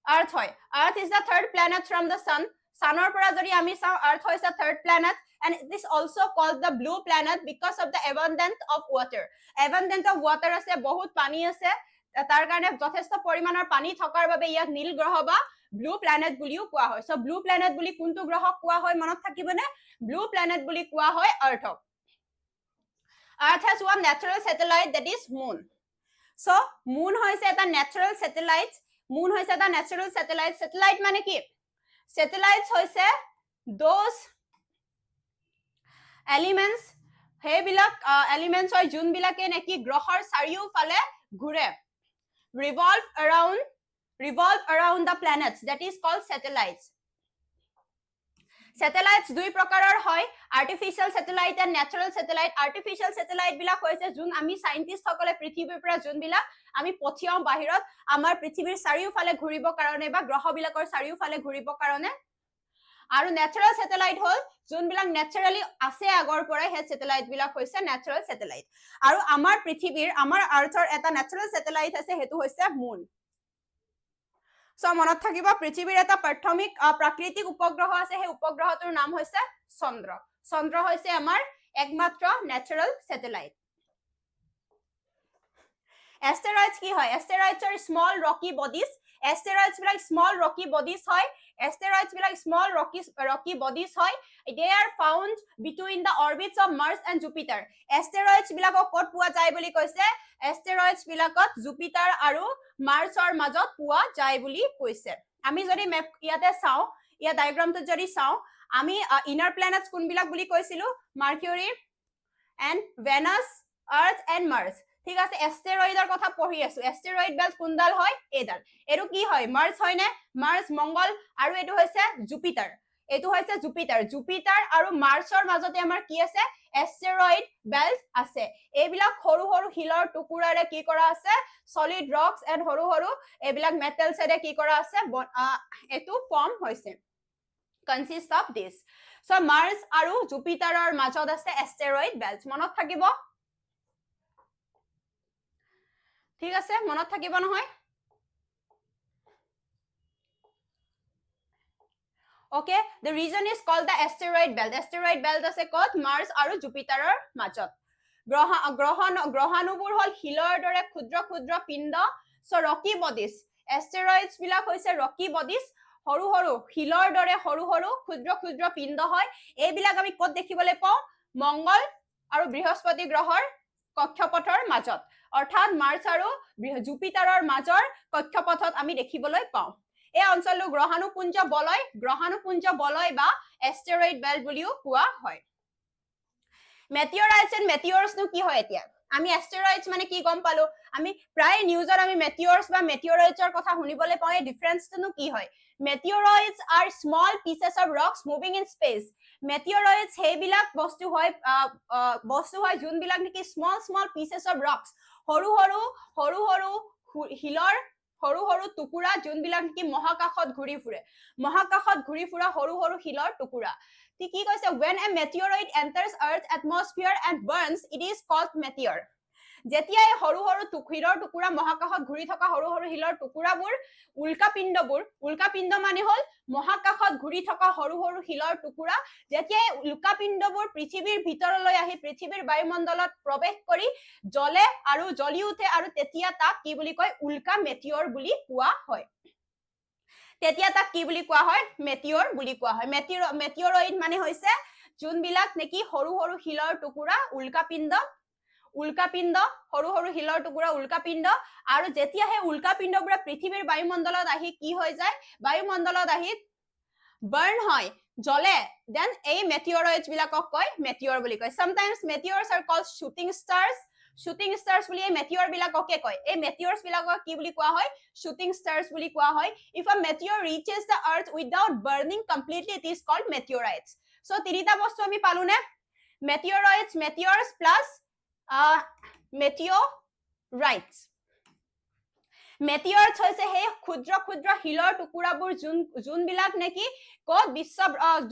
আৰ্থ হয় earth is the third planet from the sun সানৰ পৰা যদি আমি চাওঁ আৰ্থ হৈছে third planet and it is also called the blue planet because of the abundance of water আছে বহুত পানী আছে তাৰ কাৰণে যথেষ্ট পৰিমাণৰ পানী থকাৰ বাবে ইয়াক নীল গ্ৰহ বা ব্লু প্ল্যানেট বুলিও কোৱা হয় সো ব্লু প্ল্যানেট বুলি কোনটো গ্ৰহক কোৱা হয় মনত থাকিবনে ব্লু প্ল্যানেট বুলি কোৱা হয় আৰ্থক Earth has one natural satellite that is moon. So moon hoise eta natural satellite. Moon hoise eta natural satellite. Satellite mane ki? Satellites hoise those elements. He bilak elements hoy jun bilake neki grohor sariu fale ঘুরে. Revolve around the planets. That is called satellites. Satellites দুই প্ৰকাৰৰ হয় আৰ্টিফিশিয়াল satellite and ন্যাচাৰাল satellite আৰ্টিফিশিয়াল satellite বিলাক হৈছে যোন আমি scientist সকলে পৃথিৱীৰ পৰা যোন বিলাক আমি পঠিয়াও বাহিৰত আমাৰ পৃথিৱীৰ চাৰিওফালে ঘূৰিব কাৰণে বা গ্ৰহ বিলাকৰ চাৰিওফালে ঘূৰিব কাৰণে আৰু ন্যাচাৰাল স্যাটেলাইট হল যোন বিলাক ন্যাচাৰালি আছে আগৰ পৰাই হে স্যাটেলাইট বিলাক হৈছে ন্যাচাৰাল স্যাটেলাইট আৰু আমাৰ পৃথিৱীৰ আমাৰ আৰ্থৰ এটা ন্যাচাৰাল স্যাটেলাইট আছে হেতু হৈছে মুন সো মনত থাকিব পৃথিৱীৰ এটা প্ৰাথমিক প্ৰাকৃতিক উপগ্ৰহ আছে হে উপগ্ৰহটোৰ নাম হৈছে চন্দ্ৰ চন্দ্ৰ হৈছে আমাৰ একমাত্ৰ ন্যাচাৰাল স্যাটেলাইট এস্টেৰয়েডস কি হয় এস্টেৰয়েডস are small rocky bodies Asteroids বিলাক small rocky bodies হয়. Asteroids বিলাক small rocky bodies হয়. They are found between the orbits of Mars and Jupiter. Asteroids বিলাকক ক'ত পোৱা যায় বুলি কৈছে? Asteroids বিলাকত Jupiter আৰু Marsৰ মাজত পোৱা যায় বুলি কৈছে. আমি যদি মেপ ইয়াতে চাওঁ, ইয়াৰ ডায়াগ্ৰামটোত যদি চাওঁ, আমি ইনাৰ প্লেনেটছ কোনবিলাক বুলি কৈছিলো? Mercury and Venus, Earth and Mars. ঠিক আছে, এষ্টেৰইডৰ কথা পঢ়ি আছো. এষ্টেৰইড বেল্ট কোনডাল হয়? এইডাল. এইটো কি হয়? মাৰ্চ হয় নে? মাৰ্চ, মংগল, আৰু এইটো হৈছে জুপিটাৰ. এইটো হৈছে জুপিটাৰ. জুপিটাৰ আৰু মাৰ্চৰ মাজতে আমাৰ কি আছে? এষ্টেৰইড বেল্ট আছে. এইবিলাক সৰু সৰু শিলৰ টুকুৰাৰে কি কৰা আছে? সলিড ৰকছ এণ্ড সৰু সৰু এইবিলাক মেটেলছেৰে কি কৰা আছে? এইটো ফৰ্ম হৈছে. Consist of this. So Mars আৰু জুপিটাৰৰ মাজত আছে এষ্টেৰইড বেল্ট. মনত থাকিব? ঠিক আছে, মনত থাকিব নহয়? Okay, the region is called the asteroid belt. Asteroid belt আছে ক'ত? Mars আৰু জুপিটাৰৰ মাজত. গ্ৰহাণুবোৰ হ'ল শিলৰ দৰে ক্ষুদ্ৰ ক্ষুদ্ৰ পিণ্ড. So rocky bodies. Asteroids বিলাক হৈছে rocky bodies. সৰু সৰু শিলৰ দৰে সৰু সৰু ক্ষুদ্ৰ ক্ষুদ্ৰ পিণ্ড হয়. এইবিলাক আমি ক'ত দেখিবলৈ পাওঁ? মংগল আৰু বৃহস্পতি গ্ৰহৰ কক্ষপথৰ মাজত, অৰ্থাৎ মাৰ্চ আৰু জুপিটাৰৰ মাজৰ কক্ষপথত আমি দেখিবলৈ পাওঁ. এই অঞ্চলটো গ্ৰহাণুপুঞ্জ বলয় বা এষ্টেৰইড বেল্ট বুলিও কোৱা হয়. মেটিঅৰাইটছ এণ্ড মেটিঅৰ্ছনো কি হয়? এতিয়া আমি এষ্টেৰইডছ মানে কি গম পালো? আমি প্ৰায় নিউজত আমি মেটিঅৰ্ছ বা মেটিঅৰাইটছৰ কথা শুনিবলৈ পাওঁ. এই ডিফাৰেন্সটো কি হয়? Meteoroids are small pieces of rocks moving in space. Meteoroids সেইবিলাক বস্তু হয় যোনবিলাক নেকি small pieces of rocks, সৰু সৰু শিলৰ সৰু সৰু টুকুৰা যোনবিলাক নেকি মহাকাশত ঘূৰি ফুৰে. মহাকাশত ঘূৰি ফুৰা সৰু সৰু শিলৰ টুকুৰা. কি কৈছে? When a meteoroid enters Earth's atmosphere and burns, it is called meteor. যেতিয়া এই সৰু সৰু শিলৰ টুকুৰা মহাকাশত ঘূৰি থকা সৰু সৰু শিলৰ টুকুৰাবোৰ উল্কাপিণ্ড মানে হ'ল মহাকাশত ঘূৰি থকা সৰু সৰু শিলৰ টুকুৰা, যেতিয়া এই উল্কাপিণ্ডবোৰ পৃথিৱীৰ ভিতৰলৈ আহি পৃথিৱীৰ বায়ুমণ্ডলত প্ৰৱেশ কৰি জ্বলে আৰু জ্বলি উঠে, আৰু তেতিয়া তাক কি বুলি কয়? উল্কা মেটিঅৰ বুলি কোৱা হয়. তেতিয়া তাক কি বুলি কোৱা হয়? মেটিঅৰ বুলি কোৱা হয়. মেটিঅৰইড মানে হৈছে যোনবিলাক নেকি সৰু সৰু শিলৰ টুকুৰা, উল্কাপিণ্ড সৰু সৰু শিলৰ টুকুৰা উল্কাপিণ্ড, আৰু যেতিয়া সেই উল্কাপিণ্ডবোৰে পৃথিৱীৰ বায়ুমণ্ডলত আহি কি হৈ যায়? বায়ুমণ্ডলত আহি বাৰ্ণ হয়, জ্বলে, দেন এই মেটিঅৰইডছ বিলাকক কয় মেটিঅৰ বুলি কয়. Sometimes meteors are called shooting stars. Shooting stars বুলি এই মেটিঅৰ বিলাককে কয়. এই মেটিঅৰ্ছ বিলাকক কি বুলি কোৱা হয়? Shooting stars বুলি কোৱা হয়. If a meteor reaches the earth without burning completely, it is called meteorites. So তিনিটা বস্তু আমি পালো নে? meteors plus meteorites. মেটিঅৰ্ছ হৈছে সেই ক্ষুদ্ৰ ক্ষুদ্ৰ শিলৰ টুকুৰাবোৰ যোনবিলাক নেকি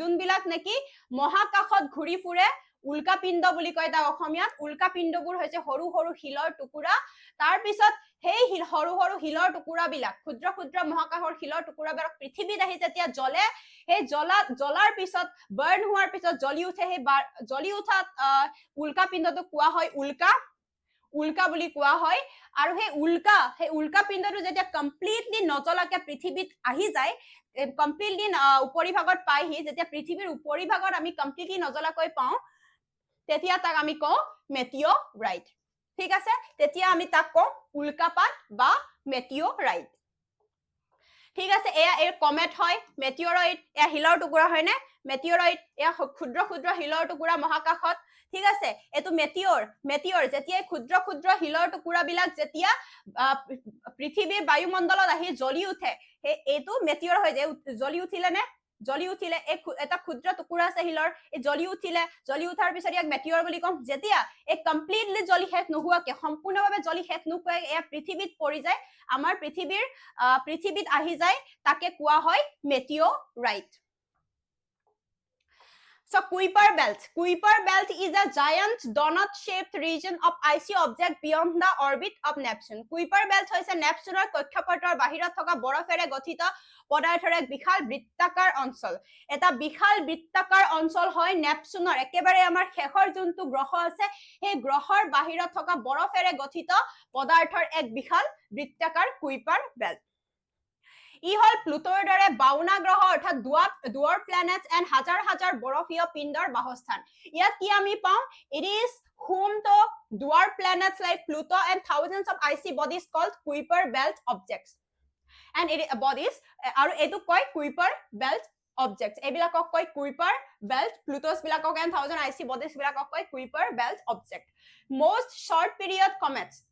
যোনবিলাক নেকি মহাকাশত ঘূৰি ফুৰে. উল্কাপিণ্ড বুলি কয় তাক অসমীয়াত. উল্কাপিণ্ডবোৰ হৈছে সৰু সৰু শিলৰ টুকুৰা. তাৰ পিছত সেই সৰু সৰু শিলৰ টুকুৰাবিলাক, ক্ষুদ্ৰ ক্ষুদ্ৰ মহাকাশৰ শিলৰ টুকুৰাবিলাক পৃথিৱীত আহি যেতিয়া জ্বলে, সেই জ্বলাৰ পিছত বাৰ্ণ হোৱাৰ পিছত জ্বলি উঠে, সেই জ্বলি উঠা উল্কাপিণ্ডটোক কোৱা হয় উল্কা বুলি কোৱা হয়. আৰু সেই উল্কাপিণ্ডটো যেতিয়া কমপ্লিটলি নজ্বলাকে পৃথিৱীত আহি যায়, কমপ্লিটলি উপৰিভাগত পাইহি, যেতিয়া পৃথিৱীৰ উপৰিভাগত আমি কমপ্লিটলি নজ্বলাকৈ পাওঁ, তেতিয়া তাক আমি কওঁ মেটিঅৰাইট. ঠিক আছে, তেতিয়া আমি তাক কওঁ উল্কাপাত বা মেটিঅৰাইট. ঠিক আছে, এয়া এই কমেট হয়. মেটিঅৰাইট এয়া শিলৰ টুকুৰা হয় নে? মেটিঅৰাইট এয়া ক্ষুদ্ৰ ক্ষুদ্ৰ শিলৰ টুকুৰা মহাকাশত. ঠিক আছে, এইটো মেটিঅৰ যেতিয়া ক্ষুদ্ৰ ক্ষুদ্ৰ শিলৰ টুকুৰাবিলাক যেতিয়া পৃথিৱীৰ বায়ুমণ্ডলত আহি জ্বলি উঠে, এইটো মেটিঅৰ হৈ যায়. জ্বলি উঠিলে এটা ক্ষুদ্ৰ টুকুৰা আছে শিলৰ, এই জ্বলি উঠাৰ পিছত ইয়াক মেটিঅৰ বুলি কওঁ. যেতিয়া এই কমপ্লিটলি জ্বলি শেষ নোহোৱাকে, সম্পূৰ্ণভাৱে জ্বলি শেষ নোহোৱাকে এয়া পৃথিৱীত পৰি যায়, আমাৰ পৃথিৱীত আহি যায়, তাকে কোৱা হয় মেটিঅৰাইট. So Kuiper belt is a giant donut-shaped region of icy object beyond the orbit of Neptune. Kuiper belt হৈছে নেপচুনৰ কক্ষপথৰ বাহিৰত থকা বৰফেৰে গঠিত পদাৰ্থৰ এক বিশাল বৃত্তাকাৰ অঞ্চল. এটা বিশাল বৃত্তাকাৰ অঞ্চল হয় নেপচুনৰ, একেবাৰে আমাৰ শেষৰ যোনটো গ্ৰহ আছে, সেই গ্ৰহৰ বাহিৰত থকা বৰফেৰে গঠিত পদাৰ্থৰ এক বিশাল বৃত্তাকাৰ কুইপাৰ বেল্ট. ই হল প্লুটোৰ দৰে 52 গ্ৰহ অৰ্থাৎ ডুৱাৰ প্লেনেটছ এণ্ড হাজাৰ হাজাৰ বৰফীয় পিণ্ডৰ বাসস্থান ইয়াত কি আমি পাওঁ it is home to dwarf planets like Pluto and thousands of icy bodies called Kuiper belt objects and it bodies aru etu koi Kuiper belt objects ebilakok koi Kuiper belt Plutos bilakok and thousand icy bodies bilakok koi Kuiper belt object most short period comets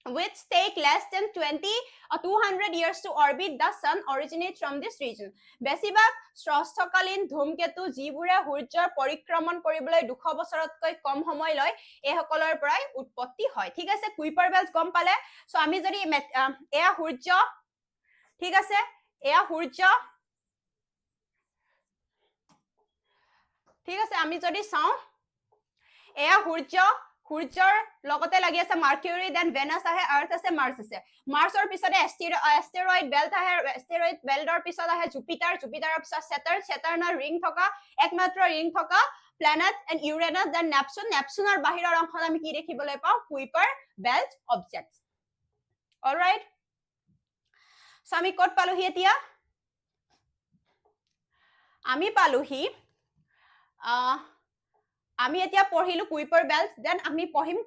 which take less than 20 or 200 years to orbit the sun originate from this region. বেছিভাগ স্ৰষ্ঠকালীন ধূমকেতু যিবোৰে সূৰ্যৰ পৰিক্ৰমণ কৰিবলৈ 200 বছৰতকৈ কম সময় লয় এই সকলৰ পৰাই উৎপত্তি হয় ঠিক আছে কুইপাৰ বেল্ট গম পালে সো আমি যদি এয়া সূৰ্য ঠিক আছে এয়া সূৰ্য ঠিক আছে আমি যদি চাও এয়া সূৰ্যৰ লগতে লাগি আছে মাৰ্কিউৰি দেন ভেনাস আহে আৰ্থ আছে মাৰ্চ আছে মাৰ্চৰ পিছতে এষ্টেৰয়েড বেল্ট আহে এষ্টেৰয়েড বেল্টৰ পিছত আহে জুপিটাৰৰ পিছত সেটাৰ্নৰ ৰিং থকা একমাত্ৰ ৰিং থকা প্লেনেট এণ্ড ইউৰেনাছ দেন নেপচুনৰ বাহিৰৰ অংশত আমি কি দেখিবলৈ পাওঁ Kuiper belt objects alright so আমি ক'ত পালোহি এতিয়া আমি পালোহি আমি এতিয়া পঢ়িলো কুইপাৰ বেল্ট দেন আমি পঢ়িম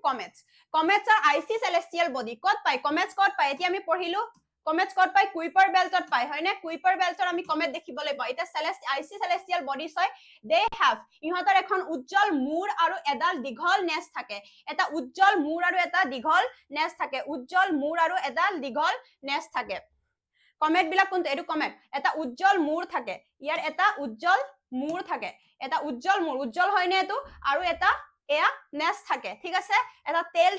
কমেটছ আৰ আইসি সেলেস্টিয়াল বডি ক'ত পায় কমেটছ ক'ত পায় এতিয়া আমি পঢ়িলো কমেটছ ক'ত পায় কুইপাৰ বেল্টত পায় হয়নে কুইপাৰ বেল্টৰ আমি কমেট দেখিবলৈ পাওঁ এটা আইসি সেলেস্টিয়াল বডিজ হয় দে হ্যাভ ইহঁতৰ এখন উজ্জ্বল মূৰ আৰু এডাল দীঘল নেজ থাকে এটা উজ্জ্বল মূৰ আৰু এটা দীঘল নেজ থাকে উজ্জ্বল মূৰ আৰু এডাল দীঘল নেজ থাকে কমেট বিলাক কোনটো এটো কমেট এটা উজ্জ্বল মূৰ থাকে ইয়াৰ এটা উজ্জ্বল মূৰ থাকে এটা উজ্জ্বল মূৰ উজ্জ্বল হয় নে এটো আৰু এটা এয়া নেজ থাকে ঠিক আছে এটা তেল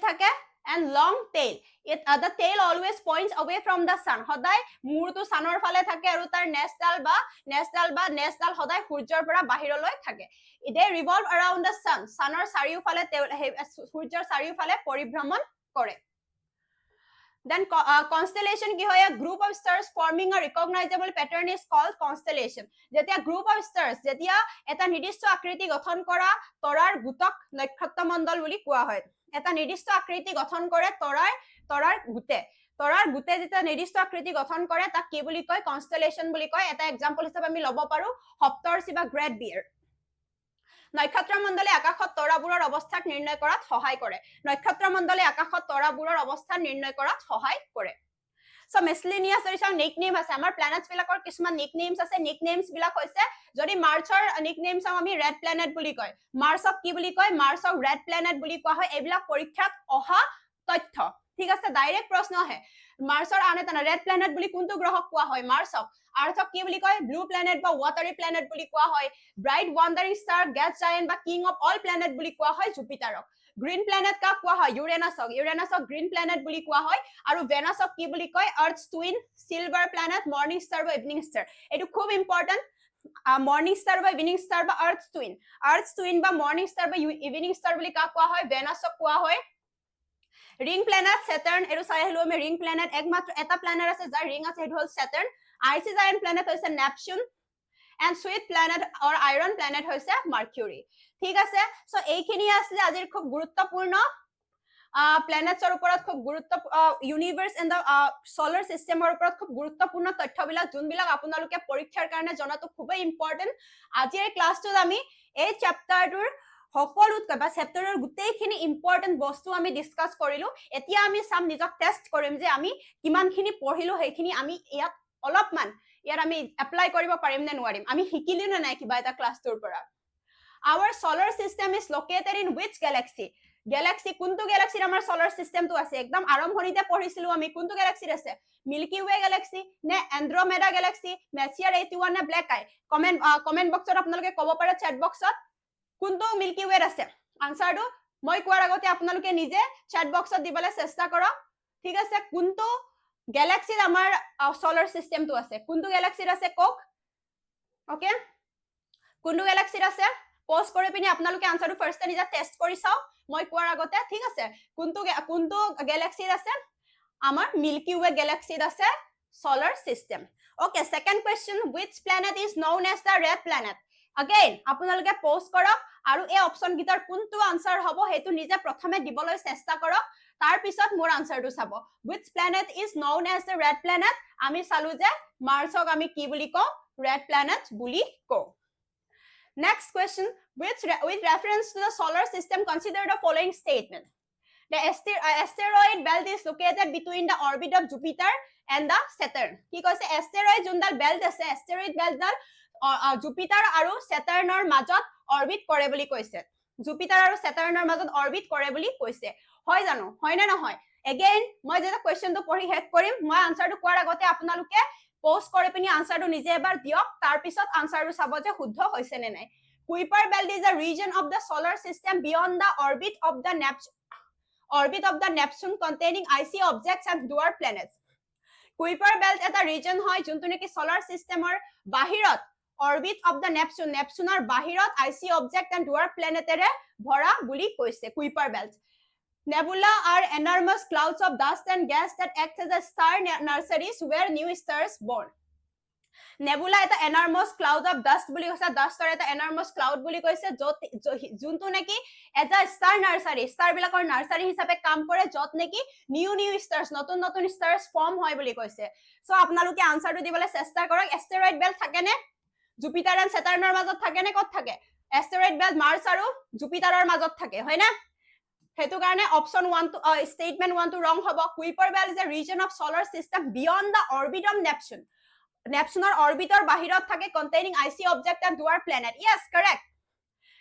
থাকে and long tail the tail always points away from the sun সদায় মূৰটো সানৰ ফালে থাকে আৰু তাৰ নেজডাল সদায় সূৰ্যৰ পৰা বাহিৰলৈ থাকে they revolve around the sun সানৰ চাৰিওফালে সূৰ্যৰ চাৰিওফালে পৰিভ্ৰমণ কৰে Then constellation ki hoy a group of stars forming a recognizable pattern is called constellation. Jetia group of stars jetia eta nirdisto akriti gothon kora torar gutok nakshatra mandal boli kowa hoy. Eta nirdisto akriti gothon kore torar gute jeta nirdisto akriti gothon kore ta ki boli koy constellation boli koy eta example hisabe ami lobo paru Hoptors ba Great Bear. নক্ষত্ৰ মণ্ডলে আকাশত তৰাবোৰৰ অৱস্থাক নিৰ্ণয় কৰাত সহায় কৰে নক্ষত্ৰ মণ্ডলে আকাশত তৰাবোৰৰ অৱস্থা নিৰ্ণয় কৰাত সহায় কৰে সো মিসলেনিয়াস ৰিচাৰ নিকনেম আছে আমাৰ প্ল্যানেটস বিলাকৰ কিছুমান নিকনেমস আছে নিকনেমস বিলাক হৈছে যদি মাৰ্চৰ নিকনেমস আমি ৰেড প্ল্যানেট বুলি কয় মাৰ্চক কি বুলি কয় মাৰ্চক ৰেড প্ল্যানেট বুলি কোৱা হয় এইবিলাক পৰীক্ষাত অহা তথ্য ঠিক আছে ডাইৰেক্ট প্ৰশ্ন আহে মাৰ্চৰ আনেতনা ৰেড প্ল্যানেট বুলি কোনটো গ্ৰহক কোৱা হয় মাৰ্চক আৰ্থক কি বুলি কয় ব্লু প্ল্যানেট বা ওয়াটাৰি প্ল্যানেট বুলি কোৱা হয় ব্ৰাইট ওয়ান্ডাৰিং ষ্টাৰ গ্যাস জায়ান্ট বা কিং অফ অল প্ল্যানেট বুলি কোৱা হয় জুপিটাৰক গ্ৰীন প্ল্যানেট কাক কোৱা হয় ইউৰেনাছক গ্ৰীন প্ল্যানেট বুলি কোৱা হয় আৰু ভেনাছক কি বুলি কয় earth twin silver planet morning star বা ইভিনিং ষ্টাৰ এটো খুব ইম্পৰ্টেন্ট মৰ্নিং ষ্টাৰ বা ইভিনিং ষ্টাৰ বা আৰ্থ টুইন বা মৰ্নিং ষ্টাৰ বা ইভিনিং ষ্টাৰ বুলি কাক কোৱা হয় ভেনাছক কোৱা হয় ring planet Saturn eru sai helo me ring planet ekmatro eta planet ase jar ring ase etu hol Saturn icy giant planet hoise Neptune and sweet planet or iron planet hoise Mercury ঠিক আছে so এইখিনি আছে আজিৰ খুব গুৰুত্বপূৰ্ণ প্ল্যানেটছৰ ওপৰত খুব গুৰুত্ব ইউনিভাৰ্স এণ্ড সোলাৰ সিস্টেমৰ ওপৰত খুব গুৰুত্বপূৰ্ণ তথ্যবিলাক যোনবিলাক আপোনালোকে পৰীক্ষাৰ কাৰণে জনাটো খুবেই ইম্পৰ্টেন্ট আজিৰ ক্লাছটোত আমি এই চ্যাপ্টাৰটোৰ সকলোতকৈ বা চেপ্টাৰৰ গোটেইখিনি ইম্পৰ্টেন্ট বস্তু আমি ডিসকাস কৰিলো এতিয়া আমি সাম নিজক টেস্ট কৰিম যে আমি কিমানখিনি পঢ়িলো সেইখিনি আমি ইয়াত অলপমান ইয়াত আমি এপ্লাই কৰিব পাৰিম নে নোৱাৰিম আমি শিকিলি না নাই কিবা এটা ক্লাছটোৰ পৰা our solar system is located in which galaxy কোনটো গ্যালাক্সিৰ আমাৰ solar system টো আছে একদম আৰম্ভণিতে পঢ়িছিলো আমি কোনটো গ্যালাক্সিৰ আছে মিল্কি ওয়ে গ্যালাক্সি নে এন্ড্ৰমেডা গ্যালাক্সি মেচিয়াৰ 81 নে ব্ল্যাক আই কমেন্ট বক্সত আপোনালোকে ক'ব পাৰে চ্যাট বক্সত কোনটো মিল্কি ওয়ে আছে আনসাৰটো মই কোৱাৰ আগতে আপোনালোকে নিজে চ্যাট বক্সত দিবলৈ চেষ্টা কৰক ঠিক আছে কোনটো গ্যালাক্সিৰ আমাৰ সোলাৰ সিস্টেমটো আছে কোনটো গ্যালাক্সিৰ আছে কক ওকে কোনটো গ্যালাক্সিৰ আছে পোস্ট কৰি পিনি আপোনালোকে আনসাৰটো ফাৰ্স্টে নিজে টেস্ট কৰি চাও মই কোৱাৰ আগতে ঠিক আছে কোনটো গ্যালাক্সিৰ আছে আমাৰ মিল্কি ওয়ে গ্যালাক্সিৰ আছে solar system okay second question which planet is known as the red planet again আপোনালোকে পোস্ট কৰক আৰু এই অপচন গিটাৰ কোনটো আনসাৰ হ'ব হেতু নিজে প্ৰথমে দিবলৈ চেষ্টা কৰক তাৰ পিছত মোৰ আনসাৰটো চাব which planet is known as the red planet আমি চালু যে মাৰ্চক আমি কি বুলি কওঁ red planet বুলি কওঁ next question with reference to the solar system consider the following statement the asteroid belt is located between the orbit of Jupiter and the Saturn কি কৈছে asteroid যোনডাল belt আছে asteroid belt ডাল Jupiter আৰু সেটাৰ্নৰ মাজত orbit কৰে বুলি কৈছে Jupiter আৰু সেটাৰ্নৰ মাজত অৰবিট কৰে বুলি কৈছে হয় জানো হয় না নহয় এগেইন মই যেটা কোৱেশ্চনটো পঢ়ি হেড কৰিম মই আনসাৰটো কোৱাৰ আগতে আপোনালোকে পোস্ট কৰি পিনি আনসাৰটো নিজে এবাৰ দিয়ক তাৰ পিছত আনসাৰটো চাব যে শুদ্ধ হৈছে নে নাই Kuiper belt is a region of the solar system beyond the orbit of the Neptune containing icy objects and dwarf planets Kuiper belt এটা ৰিজন হয় যোনটো নেকি সোলাৰ সিস্টেমৰ বাহিৰত orbit of the Neptune Neptuneৰ বাহিৰত icy object and dwarf planetere ভৰা বুলি কৈছে Kuiper belt nebula are enormous clouds of dust and gas that act as a star nurseries where new stars born nebula এটা enormous cloud of dust বুলি কৈছে dustৰ এটা enormous cloud বুলি কৈছে যোনটো নেকি এটা star nursery star বিলাকৰ nursery হিচাপে কাম কৰে যত নেকি new stars নতুন নতুন stars form হয় বুলি কৈছে সো আপোনালোকে আনসাৰটো দিবলৈ চেষ্টা কৰক asteroid belt থাকে নে Jupiter and Saturn মাজত থাকে নে কত থাকে asteroid belt Mars আৰু Jupiter মাজত থাকে হয় না হেতু কাৰণে option 1 to statement 1 to wrong হ'ব Kuiper belt is a region of solar system beyond the orbit of Neptune Neptuneৰ orbitor বাহিৰত থাকে containing icy object and dwarf planet yes correct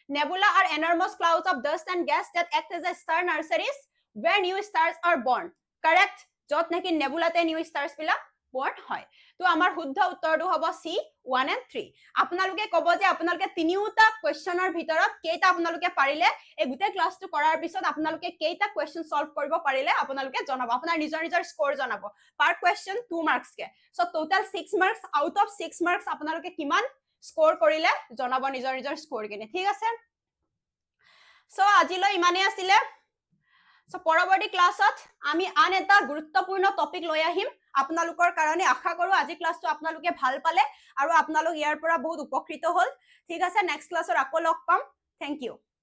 nebula are enormous clouds of dust and gas that act as a star nurseries where new stars are born correct যত নেকি nebulaতে new stars বিলাক born হয় তো আমাৰ শুদ্ধ উত্তৰটো হ'ব C 1 and 3 আপোনালোকে ক'ব যে আপোনালোকে তিনিটা কোৱেশ্চনৰ ভিতৰত কেইটা আপোনালোকে পাৰিলে এই গোটেই ক্লাসটো কৰাৰ পিছত আপোনালোকে কেইটা কোৱেশ্চন সলভ কৰিব পাৰিলে আপোনালোকে জনাব আপোনাৰ নিজৰ স্কোৰ জনাব পাৰ কোৱেশ্চন 2 মাৰ্কস কে so total 6 marks out of 6 marks আপোনালোকে কিমান স্কোৰ কৰিলে জনাব নিজৰ স্কোৰ কিনে ঠিক আছে সো আজিলৈ ইমানে আছিল সো পৰৱৰ্তী ক্লাছত আমি আন এটা গুৰুত্বপূৰ্ণ টপিক লৈ আহিম আপোনালোকৰ কাৰণে আশা কৰো আজি ক্লাসটো আপোনালোকে ভাল পালে আৰু আপোনালোক ইয়াৰ পৰা বহুত উপকৃত হল ঠিক আছে নেক্সট ক্লাসৰ আকৌ লগ পাম থ্যাংক ইউ